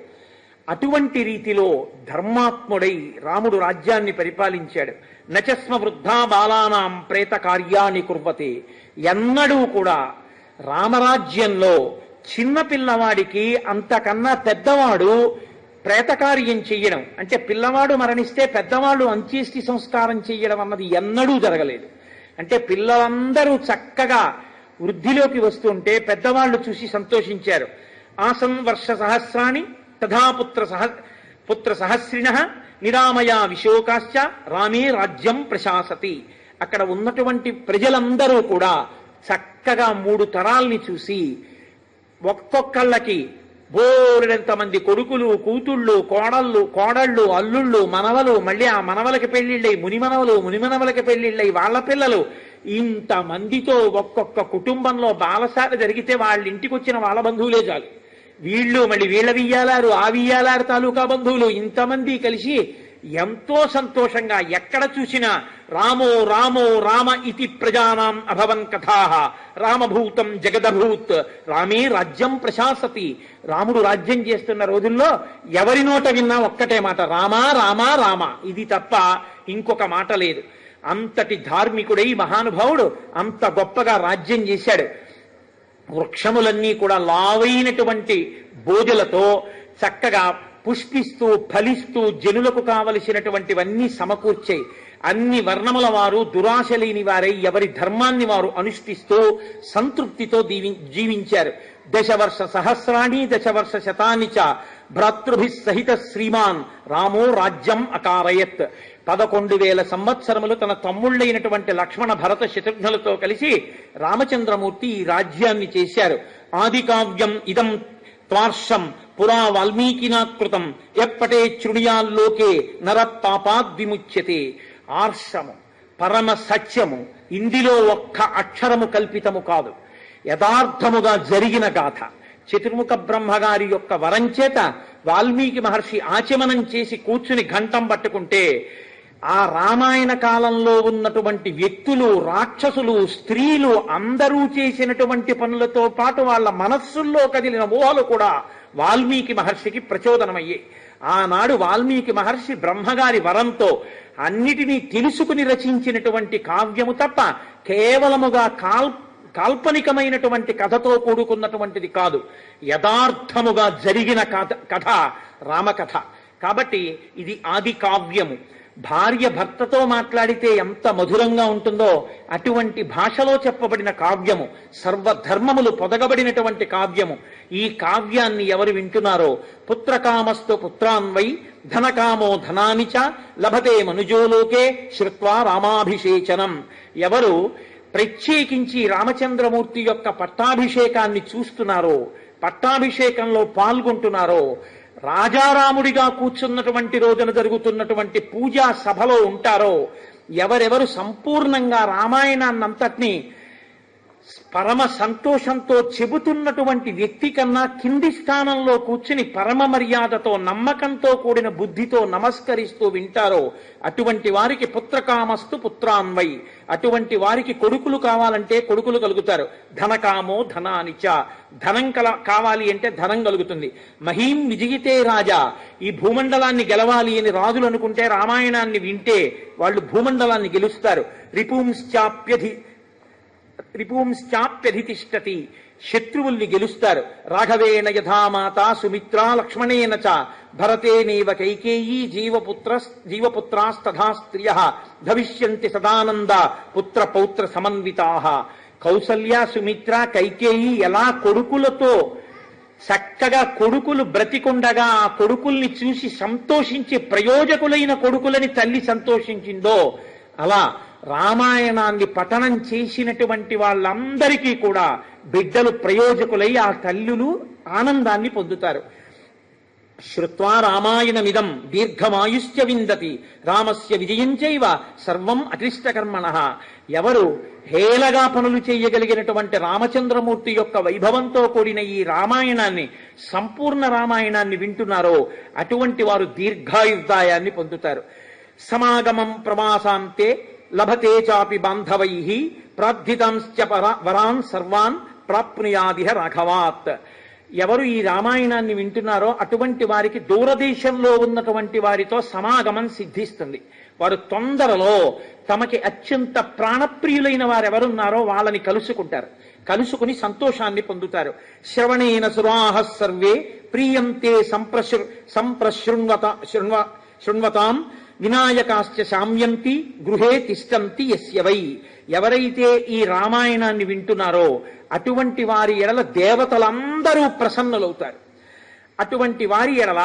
అటువంటి రీతిలో ధర్మాత్ముడై రాముడు రాజ్యాన్ని పరిపాలించాడు. నచస్మ వృద్ధా బాలానాం ప్రేత కార్యాన్ని కుర్వతే. ఎన్నడూ కూడా రామరాజ్యంలో చిన్నపిల్లవాడికి అంతకన్నా పెద్దవాడు ప్రేతకార్యం చెయ్యడం, అంటే పిల్లవాడు మరణిస్తే పెద్దవాళ్ళు అంత్యేష్టి సంస్కారం చెయ్యడం అన్నది ఎన్నడూ జరగలేదు. అంటే పిల్లలందరూ చక్కగా వృద్ధిలోకి వస్తుంటే పెద్దవాళ్ళు చూసి సంతోషించారు. ఆసం వర్ష సహస్రాణి తథా పుత్ర సహస్రిణ నిరామయా విశోకాశ్చ రామే రాజ్యం ప్రశాసతి. అక్కడ ఉన్నటువంటి ప్రజలందరూ కూడా చక్కగా 3 తరాల్ని చూసి ఒక్కొక్కళ్ళకి బోరెంతమంది కొడుకులు, కూతుళ్ళు, కోడళ్ళు, అల్లుళ్ళు, మనవలు, మళ్ళీ ఆ మనవలకి పెళ్లిళ్ళై మునిమనవలకి పెళ్లిళ్ళై వాళ్ళ పిల్లలు, ఇంతమందితో ఒక్కొక్క కుటుంబంలో బాలసారి జరిగితే వాళ్ళ ఇంటికి వచ్చిన వాళ్ళ బంధువులే చాలు. వీళ్ళు మళ్ళీ వీళ్ళ వియ్యాలారు, ఆ వియ్యాలారు తాలూకా బంధువులు, ఇంతమంది కలిసి ఎంతో సంతోషంగా ఎక్కడ చూసినా రామో రామో రామ ఇతి ప్రజానాం అభవన్ కథాః రామభూతం జగదభూత్ రామే రాజ్యం ప్రశాసతి. రాముడు రాజ్యం చేస్తున్న రోజుల్లో ఎవరి నోట విన్నా ఒక్కటే మాట, రామా రామా రామ, ఇది తప్ప ఇంకొక మాట లేదు. అంతటి ధార్మికుడై మహానుభావుడు అంత గొప్పగా రాజ్యం చేశాడు. వృక్షములన్నీ కూడా లావైనటువంటి బోధులతో చక్కగా పుష్పిస్తూ ఫలిస్తూ జనులకు కావలసినటువంటివన్నీ సమకూర్చాయి. అన్ని వర్ణముల వారు దురాశ లేని వారై ఎవరి ధర్మాన్ని వారు అనుష్ఠిస్తూ సంతృప్తితో జీవించారు. 10 వర్ష సహస్రాణి 10 వర్ష శతాని చ భ్రాతృభి సహిత శ్రీమాన్ రామో రాజ్యం అకారయత్. 11,000 సంవత్సరములు తన తమ్ముళ్ళైనటువంటి లక్ష్మణ భరత శత్రుఘ్నులతో కలిసి రామచంద్రమూర్తి ఈ రాజ్యాన్ని చేశారు. ఆది కావ్యం ఇదం త్వార్షం పురా వాల్మీకినాకృతం ఎప్పటే శృణుయాల్లోకే నరపాపాద్విముచ్యతే. ఆర్షము పరమ సత్యము, ఇందులో ఒక్క అక్షరము కల్పితము కాదు, యథార్థముగా జరిగిన గాథ. చతుర్ముఖ బ్రహ్మగారి యొక్క వరం చేత వాల్మీకి మహర్షి ఆచమనం చేసి కూర్చుని ఘంటం పట్టుకుంటే ఆ రామాయణ కాలంలో ఉన్నటువంటి వ్యక్తులు, రాక్షసులు, స్త్రీలు అందరూ చేసినటువంటి పనులతో పాటు వాళ్ళ మనస్సుల్లో కదిలిన ఊహలు కూడా వాల్మీకి మహర్షికి ప్రచోదనమయ్యాయి. ఆనాడు వాల్మీకి మహర్షి బ్రహ్మగారి వరంతో అన్నిటినీ తెలుసుకుని రచించినటువంటి కావ్యము తప్ప కేవలముగా కాల్పనికమైనటువంటి కథతో కూడుకున్నటువంటిది కాదు, యథార్థముగా జరిగిన కథ రామకథ. కాబట్టి ఇది ఆది కావ్యము. భార్య భర్తతో మాట్లాడితే ఎంత మధురంగా ఉంటుందో అటువంటి భాషలో చెప్పబడిన కావ్యము, సర్వధర్మములు పొదగబడినటువంటి కావ్యము. ఈ కావ్యాన్ని ఎవరు వింటున్నారో, పుత్రకామస్తు పుత్రాన్వై ధనకామో ధనాని చ లభతే మనుజోలోకే శ్రుత్వా రామాభిషేచనం. ఎవరు ప్రత్యేకించి రామచంద్రమూర్తి యొక్క పట్టాభిషేకాన్ని చూస్తున్నారో, పట్టాభిషేకంలో పాల్గొంటున్నారో, రాజారాముడిగా కూర్చున్నటువంటి రోజున జరుగుతున్నటువంటి పూజా సభలో ఉంటారో, ఎవరెవరు సంపూర్ణంగా రామాయణాన్నంతటినీ పరమ సంతోషంతో చెబుతున్నటువంటి వ్యక్తి కన్నా కింది స్థానంలో కూర్చుని పరమ మర్యాదతో నమ్మకంతో కూడిన బుద్ధితో నమస్కరిస్తూ వింటారో అటువంటి వారికి పుత్రకామస్తు పుత్రాన్వై, అటువంటి వారికి కొడుకులు కావాలంటే కొడుకులు కలుగుతారు. ధనకామో ధనానిచ, ధనం కావాలి అంటే ధనం కలుగుతుంది. మహీం విజయితే రాజా, ఈ భూమండలాన్ని గెలవాలి అని రాజులు అనుకుంటే రామాయణాన్ని వింటే వాళ్ళు భూమండలాన్ని గెలుస్తారు. రిపుంశ్చాప్యధితిష్టతి, శత్రువుల్ని గెలుస్తారు. రాఘవేణ యథామాత సుమిత్రా లక్ష్మణేన చ భరతేనేవ కైకేయీ జీవపుత్రాస్తథా స్త్రియః భవిష్యంతి సదానంద పుత్ర పౌత్ర సమన్వితాః. కౌసల్య, సుమిత్ర, కైకేయి ఎలా కొడుకులతో చక్కగా కొడుకులు బ్రతికుండగా ఆ కొడుకుల్ని చూసి సంతోషించి ప్రయోజకులైన కొడుకులని తల్లి సంతోషించిందో, అలా రామాయణాన్ని పఠనం చేసినటువంటి వాళ్ళందరికీ కూడా బిడ్డలు ప్రయోజకులై ఆ తల్లులు ఆనందాన్ని పొందుతారు. శ్రుత్వా రామాయణమిదం దీర్ఘమాయుశ్చ విందతి రామస్య విజయం చైవ సర్వం అక్లిష్టకర్మణః. ఎవరు హేళగా పనులు చేయగలిగినటువంటి రామచంద్రమూర్తి యొక్క వైభవంతో కూడిన ఈ రామాయణాన్ని, సంపూర్ణ రామాయణాన్ని వింటున్నారో అటువంటి వారు దీర్ఘాయుర్దాయాన్ని పొందుతారు. సమాగమం ప్రవాసాంతే లభతే చాపి బాంధవైః ప్రార్థితాంశ్చ వరాన్ సర్వాన్ ప్రాప్నుయాదిహ రాఘవాత్. ఎవరు ఈ రామాయణాన్ని వింటున్నారో అటువంటి వారికి దూరదేశంలో ఉన్నటువంటి వారితో సమాగమం సిద్ధిస్తుంది. వారు తొందరలో తమకి అత్యంత ప్రాణప్రియులైన వారెవరున్నారో వాళ్ళని కలుసుకుంటారు, కలుసుకుని సంతోషాన్ని పొందుతారు. శ్రవణేన సురాహ సర్వే ప్రీయంతే శృణ్వతాం వినాయకాశ్చ శామ్యంతి గృహే తిష్టంతి యస్య వై. ఎవరైతే ఈ రామాయణాన్ని వింటున్నారో అటువంటి వారి ఎడల దేవతలందరూ ప్రసన్నులవుతారు. అటువంటి వారి ఎడల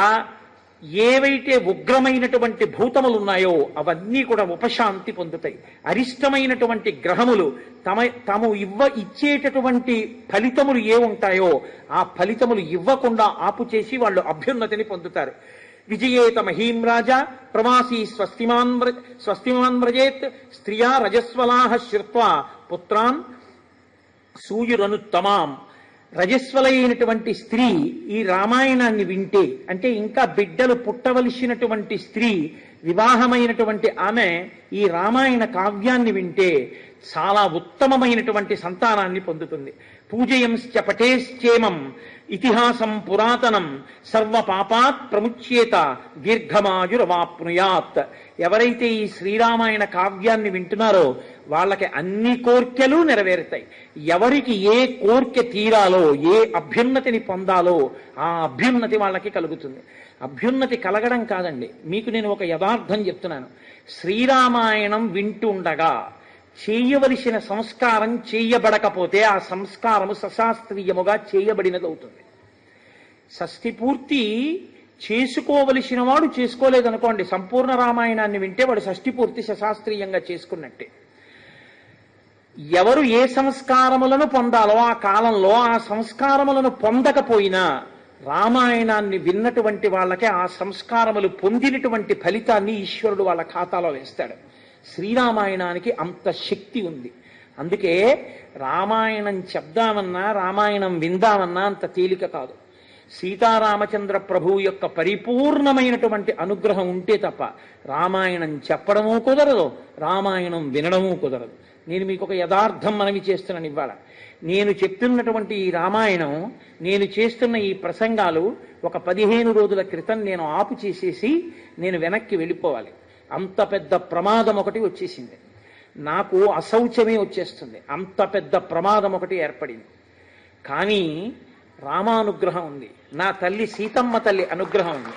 ఏవైతే ఉగ్రమైనటువంటి భూతములు ఉన్నాయో అవన్నీ కూడా ఉపశాంతి పొందుతాయి. అరిష్టమైనటువంటి గ్రహములు తాము ఇచ్చేటటువంటి ఫలితములు ఏ ఉంటాయో ఆ ఫలితములు ఇవ్వకుండా ఆపు చేసి వాళ్ళు అభ్యున్నతిని పొందుతారు. విజయేత మహీం రాజా ప్రవాసీ స్వస్తిమాన్ వ్రజేత్ స్త్రియా రజస్వలాహ శ్రుత్వా పుత్రాన్ సూయురనుత్తమాం. రజస్వలైనటువంటి స్త్రీ ఈ రామాయణాన్ని వింటే, అంటే ఇంకా బిడ్డలు పుట్టవలసినటువంటి స్త్రీ, వివాహమైనటువంటి ఆమె ఈ రామాయణ కావ్యాన్ని వింటే చాలా ఉత్తమమైనటువంటి సంతానాన్ని పొందుతుంది. పూజయంశ్చ పటేశ్చేమం ఇతిహాసం పురాతనం సర్వ పాపాత్ ప్రముచ్యేత దీర్ఘమాయురవాప్నుయాత్. ఎవరైతే ఈ శ్రీరామాయణ కావ్యాన్ని వింటున్నారో వాళ్ళకి అన్ని కోర్కెలు నెరవేరుతాయి. ఎవరికి ఏ కోర్కె తీరాలో, ఏ అభ్యున్నతిని పొందాలో ఆ అభ్యున్నతి వాళ్ళకి కలుగుతుంది. అభ్యున్నతి కలగడం కాదండి, మీకు నేను ఒక యథార్థం చెప్తున్నాను. శ్రీరామాయణం వింటుండగా చేయవలసిన సంస్కారం చేయబడకపోతే ఆ సంస్కారము సశాస్త్రీయముగా చేయబడినది అవుతుంది. షష్ఠి పూర్తి చేసుకోవలసిన వాడు చేసుకోలేదనుకోండి, సంపూర్ణ రామాయణాన్ని వింటే వాడు షష్ఠి పూర్తి సశాస్త్రీయంగా చేసుకున్నట్టే. ఎవరు ఏ సంస్కారములను పొందాలో ఆ కాలంలో ఆ సంస్కారములను పొందకపోయినా రామాయణాన్ని విన్నటువంటి వాళ్ళకే ఆ సంస్కారములు పొందినటువంటి ఫలితాన్ని ఈశ్వరుడు వాళ్ళ ఖాతాలో వేస్తాడు. శ్రీరామాయణానికి అంత శక్తి ఉంది. అందుకే రామాయణం చెప్దామన్నా, రామాయణం విందామన్నా అంత తేలిక కాదు. సీతారామచంద్ర ప్రభువు యొక్క పరిపూర్ణమైనటువంటి అనుగ్రహం ఉంటే తప్ప రామాయణం చెప్పడమూ కుదరదు, రామాయణం వినడమూ కుదరదు. నేను మీకు ఒక యథార్థం మనవి చేస్తున్నాను ఇవాళ. నేను చెప్తున్నటువంటి ఈ రామాయణం, నేను చేస్తున్న ఈ ప్రసంగాలు ఒక 15 రోజుల క్రితం నేను ఆపు చేసేసి నేను వెనక్కి వెళ్ళిపోవాలి. అంత పెద్ద ప్రమాదం ఒకటి వచ్చేసింది. నాకు అశౌచమే వచ్చేస్తుంది. అంత పెద్ద ప్రమాదం ఒకటి ఏర్పడింది. కానీ రామానుగ్రహం ఉంది, నా తల్లి సీతమ్మ తల్లి అనుగ్రహం ఉంది.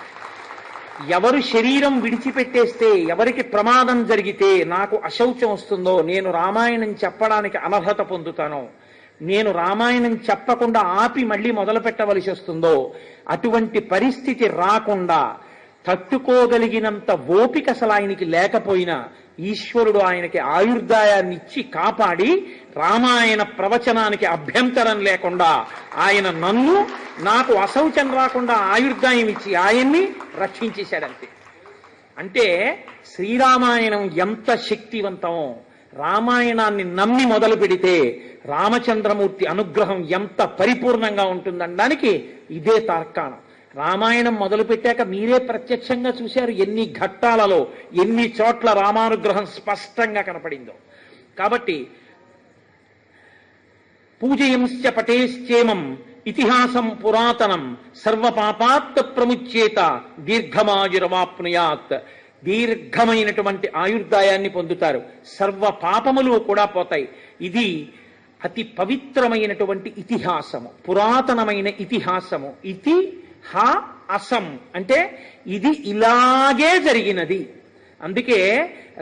ఎవరు శరీరం విడిచిపెట్టేస్తే, ఎవరికి ప్రమాదం జరిగితే నాకు అశౌచం వస్తుందో, నేను రామాయణం చెప్పడానికి అనర్హత పొందుతానో, నేను రామాయణం చెప్పకుండా ఆపి మళ్ళీ మొదలు పెట్టవలసి వస్తుందో, అటువంటి పరిస్థితి రాకుండా తట్టుకోగలిగినంత ఓపిక అసలు ఆయనకి లేకపోయినా ఈశ్వరుడు ఆయనకి ఆయుర్దాయాన్ని ఇచ్చి కాపాడి రామాయణ ప్రవచనానికి అభ్యంతరం లేకుండా ఆయన నాకు అశౌచం రాకుండా ఆయుర్దాయం ఇచ్చి ఆయన్ని రక్షించేశాడంతే. అంటే శ్రీరామాయణం ఎంత శక్తివంతమో, రామాయణాన్ని నమ్మి మొదలు పెడితే రామచంద్రమూర్తి అనుగ్రహం ఎంత పరిపూర్ణంగా ఉంటుందనడానికి ఇదే తార్కాణం. రామాయణం మొదలు పెట్టాక మీరే ప్రత్యక్షంగా చూశారు ఎన్ని ఘట్టాలలో, ఎన్ని చోట్ల రామానుగ్రహం స్పష్టంగా కనపడిందో. కాబట్టి పూజయంశ్చ పటేశ్చేమం ఇతిహాసం పురాతనం సర్వపాపాత్ ప్రముచ్యేత దీర్ఘమాయురవాప్నుయాత్. దీర్ఘమైనటువంటి ఆయుర్దాయాన్ని పొందుతారు, సర్వ పాపములు కూడా పోతాయి. ఇది అతి పవిత్రమైనటువంటి ఇతిహాసము, పురాతనమైన ఇతిహాసము. ఇతి హా అసం అంటే ఇది ఇలాగే జరిగినది. అందుకే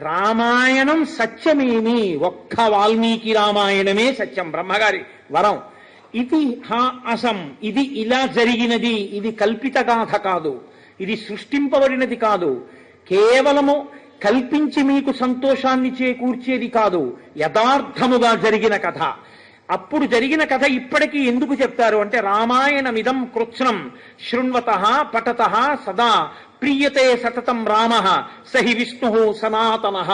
రామాయణం సత్యమేమి, ఒక్క వాల్మీకి రామాయణమే సత్యం, బ్రహ్మగారి వరం. ఇది హా అసం, ఇది ఇలా జరిగినది, ఇది కల్పిత గాథ కాదు, ఇది సృష్టింపబడినది కాదు, కేవలము కల్పించి మీకు సంతోషాన్ని చేకూర్చేది కాదు, యథార్థముగా జరిగిన కథ. అప్పుడు జరిగిన కథ ఇప్పటికీ ఎందుకు చెప్తారు అంటే, రామాయణమిదం కృత్స్నం శృణ్వతః పఠతః సదా ప్రీయతే సతతం రామః సహి విష్ణు సనాతనః.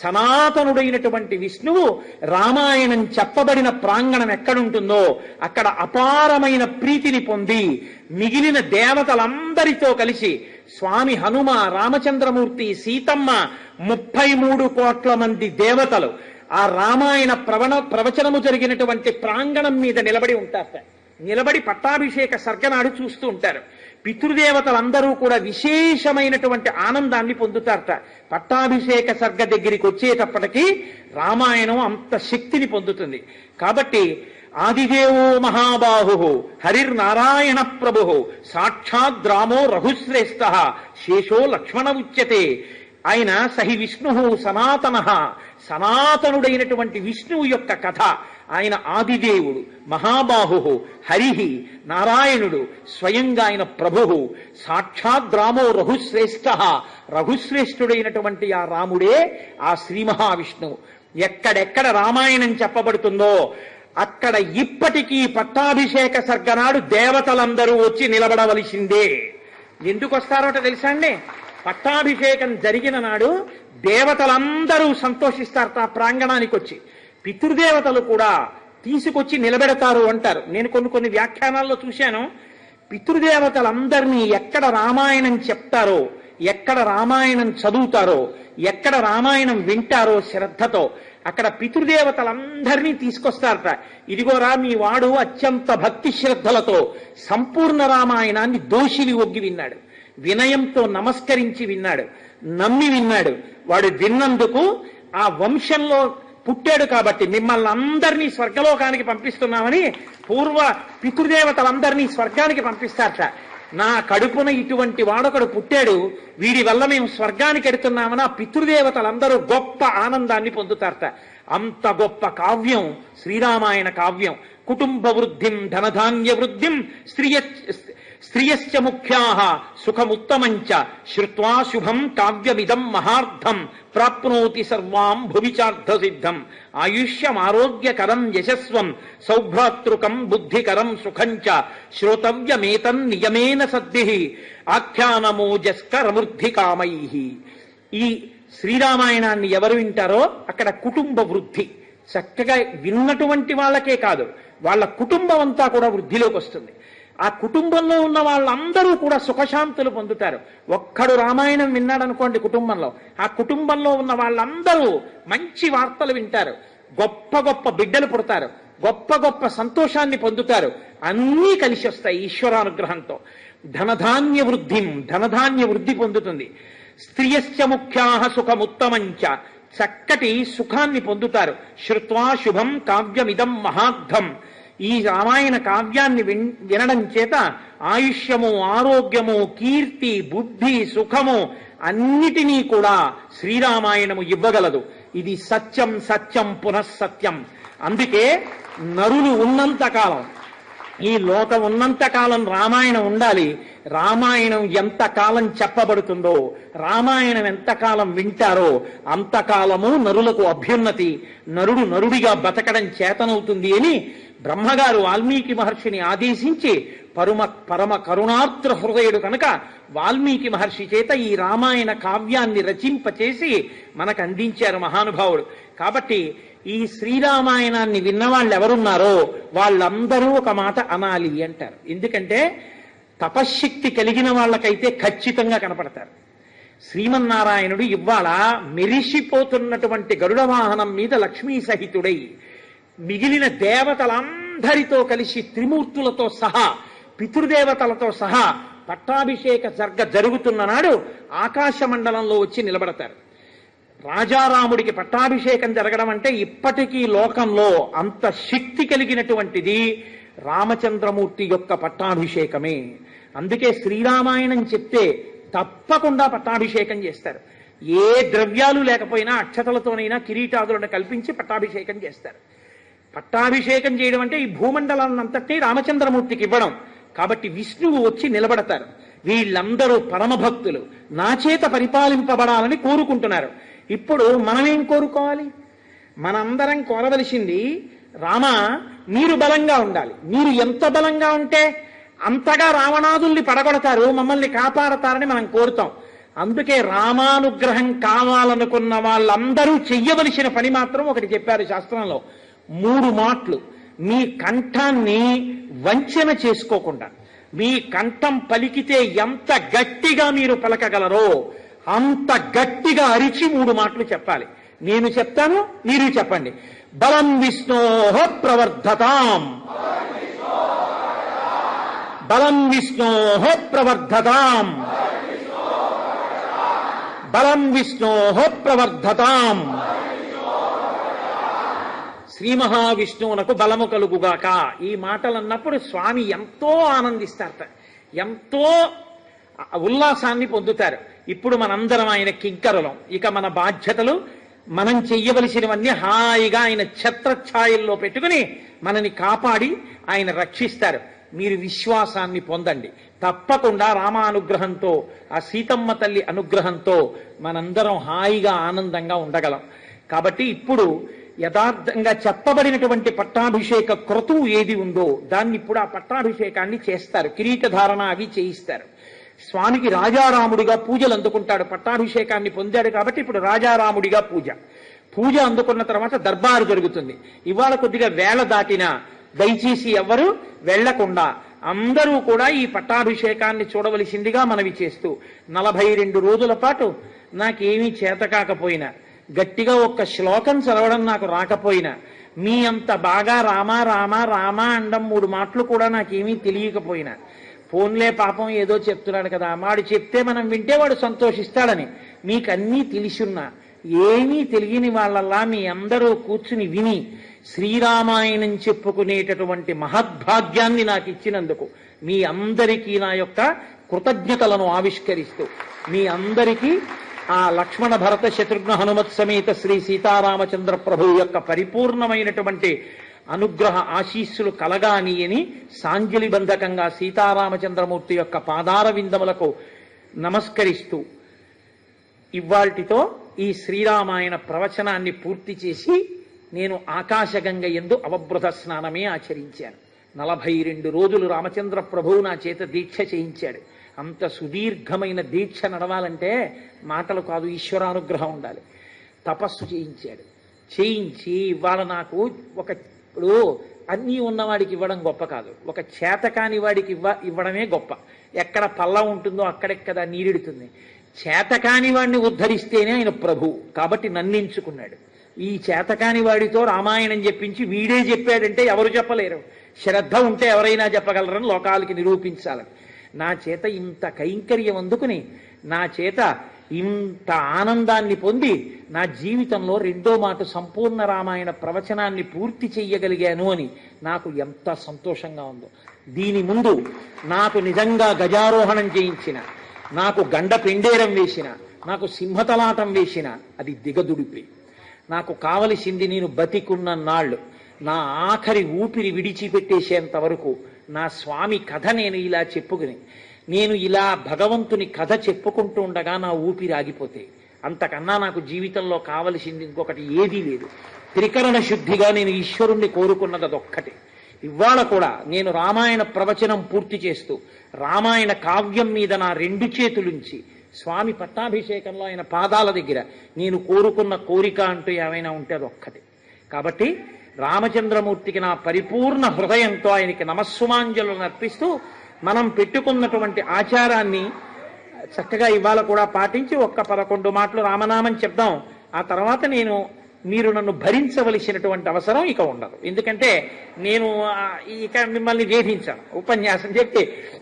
సనాతనుడైనటువంటి విష్ణువు రామాయణం చెప్పబడిన ప్రాంగణం ఎక్కడుంటుందో అక్కడ అపారమైన ప్రీతిని పొంది మిగిలిన దేవతలందరితో కలిసి స్వామి హనుమ, రామచంద్రమూర్తి, సీతమ్మ, 33 కోట్ల మంది దేవతలు ఆ రామాయణ ప్రవచనము జరిగినటువంటి ప్రాంగణం మీద నిలబడి ఉంటారట. నిలబడి పట్టాభిషేక సర్గనాడు చూస్తూ ఉంటారు. పితృదేవతలందరూ కూడా విశేషమైనటువంటి ఆనందాన్ని పొందుతారట. పట్టాభిషేక సర్గ దగ్గరికి వచ్చేటప్పటికీ రామాయణం అంత శక్తిని పొందుతుంది. కాబట్టి ఆదిదేవో మహాబాహు హరిర్నారాయణ ప్రభు సాక్షాద్ రామో రఘుశ్రేష్ఠ శేషో లక్ష్మణ ఉచ్యతే. ఆయన సహి విష్ణు సనాతన, సనాతనుడైనటువంటి విష్ణువు యొక్క కథ. ఆయన ఆదిదేవుడు, మహాబాహు, హరి, నారాయణుడు, స్వయంగా ఆయన ప్రభు. సాక్షాద్ రామో రఘుశ్రేష్ఠ, రఘుశ్రేష్ఠుడైనటువంటి ఆ రాముడే ఆ శ్రీ మహావిష్ణువు. ఎక్కడెక్కడ రామాయణం చెప్పబడుతుందో అక్కడ ఇప్పటికీ పట్టాభిషేక సర్గనాడు దేవతలందరూ వచ్చి నిలబడవలసిందే. ఎందుకు వస్తారోట తెలుసా అండి? పట్టాభిషేకం జరిగిన నాడు దేవతలందరూ సంతోషిస్తారట ఆ ప్రాంగణానికి వచ్చి. పితృదేవతలు కూడా తీసుకొచ్చి నిలబెడతారు అంటారు. నేను కొన్ని వ్యాఖ్యానాల్లో చూశాను. పితృదేవతలందరినీ ఎక్కడ రామాయణం చెప్తారో, ఎక్కడ రామాయణం చదువుతారో, ఎక్కడ రామాయణం వింటారో శ్రద్ధతో అక్కడ పితృదేవతలందరినీ తీసుకొస్తారట. ఇదిగోరా మీ వాడు అత్యంత భక్తి శ్రద్ధలతో సంపూర్ణ రామాయణాన్ని దోషిని ఒగ్గి విన్నాడు, వినయంతో నమస్కరించి విన్నాడు, నమ్మి విన్నాడు. వాడు విన్నందుకు ఆ వంశంలో పుట్టాడు కాబట్టి మిమ్మల్ని అందరినీ స్వర్గలోకానికి పంపిస్తున్నామని పూర్వ పితృదేవతలందరినీ స్వర్గానికి పంపిస్తారట. నా కడుపున ఇటువంటి వాడొకడు పుట్టాడు, వీడి వల్ల మేము స్వర్గానికి ఎడుతున్నామని ఆ పితృదేవతలందరూ గొప్ప ఆనందాన్ని పొందుతారట. అంత గొప్ప కావ్యం శ్రీరామాయణ కావ్యం. కుటుంబ వృద్ధిం ధనధాన్య వృద్ధిం స్త్రియశ్చ ముఖ్యాః సుఖముత్తమంచ శ్రుత్వా శుభం కావ్యమిదం మహార్థం ప్రాప్నోతి సర్వాం భువిచార్థ సిద్ధం ఆయుష్యమారోగ్యకరం యశస్వం సౌభ్రాతృకం బుద్ధికరం సుఖంచ శ్రోతవ్యమేతం నియమేన సద్భిః ఆఖ్యానమోజస్కరమూర్ధికామైః. ఈ శ్రీరామాయణాన్ని ఎవరు వింటారో అక్కడ కుటుంబ వృద్ధి. చక్కగా విన్నటువంటి వాళ్ళకే కాదు, వాళ్ళ కుటుంబం అంతా కూడా వృద్ధిలోకి వస్తుంది. ఆ కుటుంబంలో ఉన్న వాళ్ళందరూ కూడా సుఖశాంతులు పొందుతారు. ఒక్కడు రామాయణం విన్నాడనుకోండి కుటుంబంలో, ఆ కుటుంబంలో ఉన్న వాళ్ళందరూ మంచి వార్తలు వింటారు, గొప్ప గొప్ప బిడ్డలు పుడతారు, గొప్ప గొప్ప సంతోషాన్ని పొందుతారు. అన్నీ కలిసి వస్తాయి ఈశ్వరానుగ్రహంతో. ధనధాన్య వృద్ధి పొందుతుంది. స్త్రియశ్చ ముఖ్యాః సుఖముత్తమంచ, చక్కటి సుఖాన్ని పొందుతారు. శ్రుత్వా శుభం కావ్యమిదం మహార్థం, ఈ రామాయణ కావ్యాన్ని వినడం చేత ఆయుష్యము, ఆరోగ్యము, కీర్తి, బుద్ధి, సుఖము అన్నిటినీ కూడా శ్రీరామాయణము ఇవ్వగలదు. ఇది సత్యం సత్యం పునఃసత్యం. అందుకే నరులు ఉన్నంతకాలం, ఈ లోకం ఉన్నంతకాలం రామాయణం ఉండాలి. రామాయణం ఎంతకాలం చెప్పబడుతుందో, రామాయణం ఎంతకాలం వింటారో అంతకాలము నరులకు అభ్యున్నతి, నరుడు నరుడిగా బతకడం చేతనవుతుంది అని బ్రహ్మగారు వాల్మీకి మహర్షిని ఆదేశించి, పరమ కరుణార్ద్ర హృదయుడు కనుక వాల్మీకి మహర్షి చేత ఈ రామాయణ కావ్యాన్ని రచింపచేసి మనకు అందించారు మహానుభావుడు. కాబట్టి ఈ శ్రీరామాయణాన్ని విన్నవాళ్ళు ఎవరున్నారో వాళ్ళందరూ ఒక మాట అనాలి అంటారు. ఎందుకంటే తపశ్శక్తి కలిగిన వాళ్ళకైతే ఖచ్చితంగా కనపడతారు. శ్రీమన్నారాయణుడు ఇవాళ మెరిసిపోతున్నటువంటి గరుడ వాహనం మీద లక్ష్మీ సహితుడై మిగిలిన దేవతలందరితో కలిసి త్రిమూర్తులతో సహా, పితృదేవతలతో సహా పట్టాభిషేక జరుగుతున్న నాడు ఆకాశ మండలంలో వచ్చి నిలబడతారు. రాజారాముడికి పట్టాభిషేకం జరగడం అంటే ఇప్పటికీ లోకంలో అంత శక్తి కలిగినటువంటిది రామచంద్రమూర్తి యొక్క పట్టాభిషేకమే. అందుకే శ్రీరామాయణం చెప్తే తప్పకుండా పట్టాభిషేకం చేస్తారు. ఏ ద్రవ్యాలు లేకపోయినా అక్షతలతోనైనా కిరీటాదులను కల్పించి పట్టాభిషేకం చేస్తారు. పట్టాభిషేకం చేయడం అంటే ఈ భూమండలాన్నంతటి రామచంద్రమూర్తికి ఇవ్వడం. కాబట్టి విష్ణువు వచ్చి నిలబడతారు. వీళ్ళందరూ పరమభక్తులు, నా చేత పరిపాలింపబడాలని కోరుకుంటున్నారు. ఇప్పుడు మనమేం కోరుకోవాలి? మనందరం కోరవలసింది, రామ మీరు బలంగా ఉండాలి. మీరు ఎంత బలంగా ఉంటే అంతగా రావణాదుల్ని పడగొడతారు, మమ్మల్ని కాపాడతారని మనం కోరుతాం. అందుకే రామానుగ్రహం కావాలనుకున్న వాళ్ళందరూ చెయ్యవలసిన పని మాత్రం ఒకటి చెప్పారు శాస్త్రంలో. 3 మాటలు. మీ కంఠాన్ని వంచన చేసుకోకుండా, మీ కంఠం పలికితే ఎంత గట్టిగా మీరు పలకగలరో అంత గట్టిగా అరిచి 3 మాటలు చెప్పాలి. నేను చెప్తాను, మీరు చెప్పండి. బలం విష్ణోః ప్రవర్ధతాం, బలం విష్ణోః ప్రవర్ధతాం, బలం విష్ణోః ప్రవర్ధతాం. శ్రీ మహావిష్ణువునకు బలము కలుగుగాక. ఈ మాటలు అన్నప్పుడు స్వామి ఎంతో ఆనందిస్తారు, ఎంతో ఉల్లాసాన్ని పొందుతారు. ఇప్పుడు మనందరం ఆయన కింకరులం. ఇక మన బాధ్యతలు, మనం చెయ్యవలసినవన్నీ హాయిగా ఆయన ఛత్రఛాయల్లో పెట్టుకుని మనని కాపాడి ఆయన రక్షిస్తారు. మీరు విశ్వాసాన్ని పొందండి. తప్పకుండా రామానుగ్రహంతో, ఆ సీతమ్మ తల్లి అనుగ్రహంతో మనందరం హాయిగా ఆనందంగా ఉండగలం. కాబట్టి ఇప్పుడు యథార్థంగా చెప్పబడినటువంటి పట్టాభిషేక క్రతువు ఏది ఉందో దాన్ని ఇప్పుడు ఆ పట్టాభిషేకాన్ని చేస్తారు. కిరీటధారణ అవి చేయిస్తారు. స్వామికి రాజారాముడిగా పూజలు అందుకుంటాడు. పట్టాభిషేకాన్ని పొందాడు కాబట్టి ఇప్పుడు రాజారాముడిగా పూజ అందుకున్న తర్వాత దర్బారు జరుగుతుంది. ఇవాళ కొద్దిగా వేళ దాటినా దయచేసి ఎవరు వెళ్లకుండా అందరూ కూడా ఈ పట్టాభిషేకాన్ని చూడవలసిందిగా మనవి చేస్తూ, 42 రోజుల పాటు నాకేమీ చేత కాకపోయినా, గట్టిగా ఒక్క శ్లోకం చదవడం నాకు రాకపోయినా, మీ అంత బాగా రామా రామా రామా అండం 3 మాటలు కూడా నాకేమీ తెలియకపోయినా, ఫోన్లే పాపం ఏదో చెప్తున్నాడు కదా, వాడు చెప్తే మనం వింటే వాడు సంతోషిస్తాడని మీకన్నీ తెలిసున్నా, ఏమీ తెలియని వాళ్ళల్లా మీ అందరూ కూర్చుని విని శ్రీరామాయణం చెప్పుకునేటటువంటి మహద్భాగ్యాన్ని నాకు ఇచ్చినందుకు మీ అందరికీ నా యొక్క కృతజ్ఞతలను ఆవిష్కరిస్తూ, మీ అందరికీ ఆ లక్ష్మణ భరత శత్రుఘ్న హనుమత్ సమేత శ్రీ సీతారామచంద్ర ప్రభువు యొక్క పరిపూర్ణమైనటువంటి అనుగ్రహ ఆశీస్సులు కలగాని అని సాంజలి బంధకంగా సీతారామచంద్రమూర్తి యొక్క పాదార విందములకు నమస్కరిస్తూ ఇవాల్టితో ఈ శ్రీరామాయణ ప్రవచనాన్ని పూర్తి చేసి నేను ఆకాశగంగ యందు అవబృత స్నానమే ఆచరించాను. 42 రోజులు రామచంద్ర ప్రభువు నా చేత దీక్ష చేయించాడు. అంత సుదీర్ఘమైన దీక్ష నడవాలంటే మాటలు కాదు, ఈశ్వరానుగ్రహం ఉండాలి. తపస్సు చేయించి ఇవాళ నాకు ఇప్పుడు అన్నీ ఉన్నవాడికి ఇవ్వడం గొప్ప కాదు, ఒక చేతకాని వాడికి ఇవ్వడమే గొప్ప. ఎక్కడ పల్లం ఉంటుందో అక్కడెక్కడా నీరెడుతుంది. చేతకాని వాడిని ఉద్ధరిస్తేనే ఆయన ప్రభు. కాబట్టి నన్నించుకున్నాడు. ఈ చేతకాని వాడితో రామాయణం చెప్పించి వీడే చెప్పాడంటే ఎవరు చెప్పలేరు. శ్రద్ధ ఉంటే ఎవరైనా చెప్పగలరని లోకాలకి నిరూపించాలని నా చేత ఇంత కైంకర్యం అందుకుని, నా చేత ఇంత ఆనందాన్ని పొంది నా జీవితంలో రెండో మాట సంపూర్ణ రామాయణ ప్రవచనాన్ని పూర్తి చెయ్యగలిగాను అని నాకు ఎంత సంతోషంగా ఉందో. దీని ముందు నాకు నిజంగా గజారోహణం చేయించిన, నాకు గండ పెండేరం వేసిన, నాకు సింహతలాటం వేసిన అది దిగదుడిపి. నాకు కావలసింది నేను బతికున్న నాళ్ళు, నా ఆఖరి ఊపిరి విడిచిపెట్టేసేంత వరకు నా స్వామి కథ నేను ఇలా చెప్పుకుని, నేను ఇలా భగవంతుని కథ చెప్పుకుంటూ ఉండగా నా ఊపిరి ఆగిపోతే అంతకన్నా నాకు జీవితంలో కావలసింది ఇంకొకటి ఏదీ లేదు. త్రికరణ శుద్ధిగా నేను ఈశ్వరుణ్ణి కోరుకున్నది అదొక్కటే. ఇవాళ కూడా నేను రామాయణ ప్రవచనం పూర్తి చేస్తూ రామాయణ కావ్యం మీద నా రెండు చేతులుంచి స్వామి పట్టాభిషేకంలో ఆయన పాదాల దగ్గర నేను కోరుకున్న కోరిక అంటూ ఏమైనా ఉంటే అదొక్కటే. కాబట్టి రామచంద్రమూర్తికి నా పరిపూర్ణ హృదయంతో ఆయనకి నమస్సుమాంజలను అర్పిస్తూ మనం పెట్టుకున్నటువంటి ఆచారాన్ని చక్కగా ఇవాళ కూడా పాటించి 11 మాటలు రామనామం చెప్దాం. ఆ తర్వాత మీరు నన్ను భరించవలసినటువంటి అవసరం ఇక ఉండదు. ఎందుకంటే నేను ఇక మిమ్మల్ని వేధించాను ఉపన్యాసం చెప్పి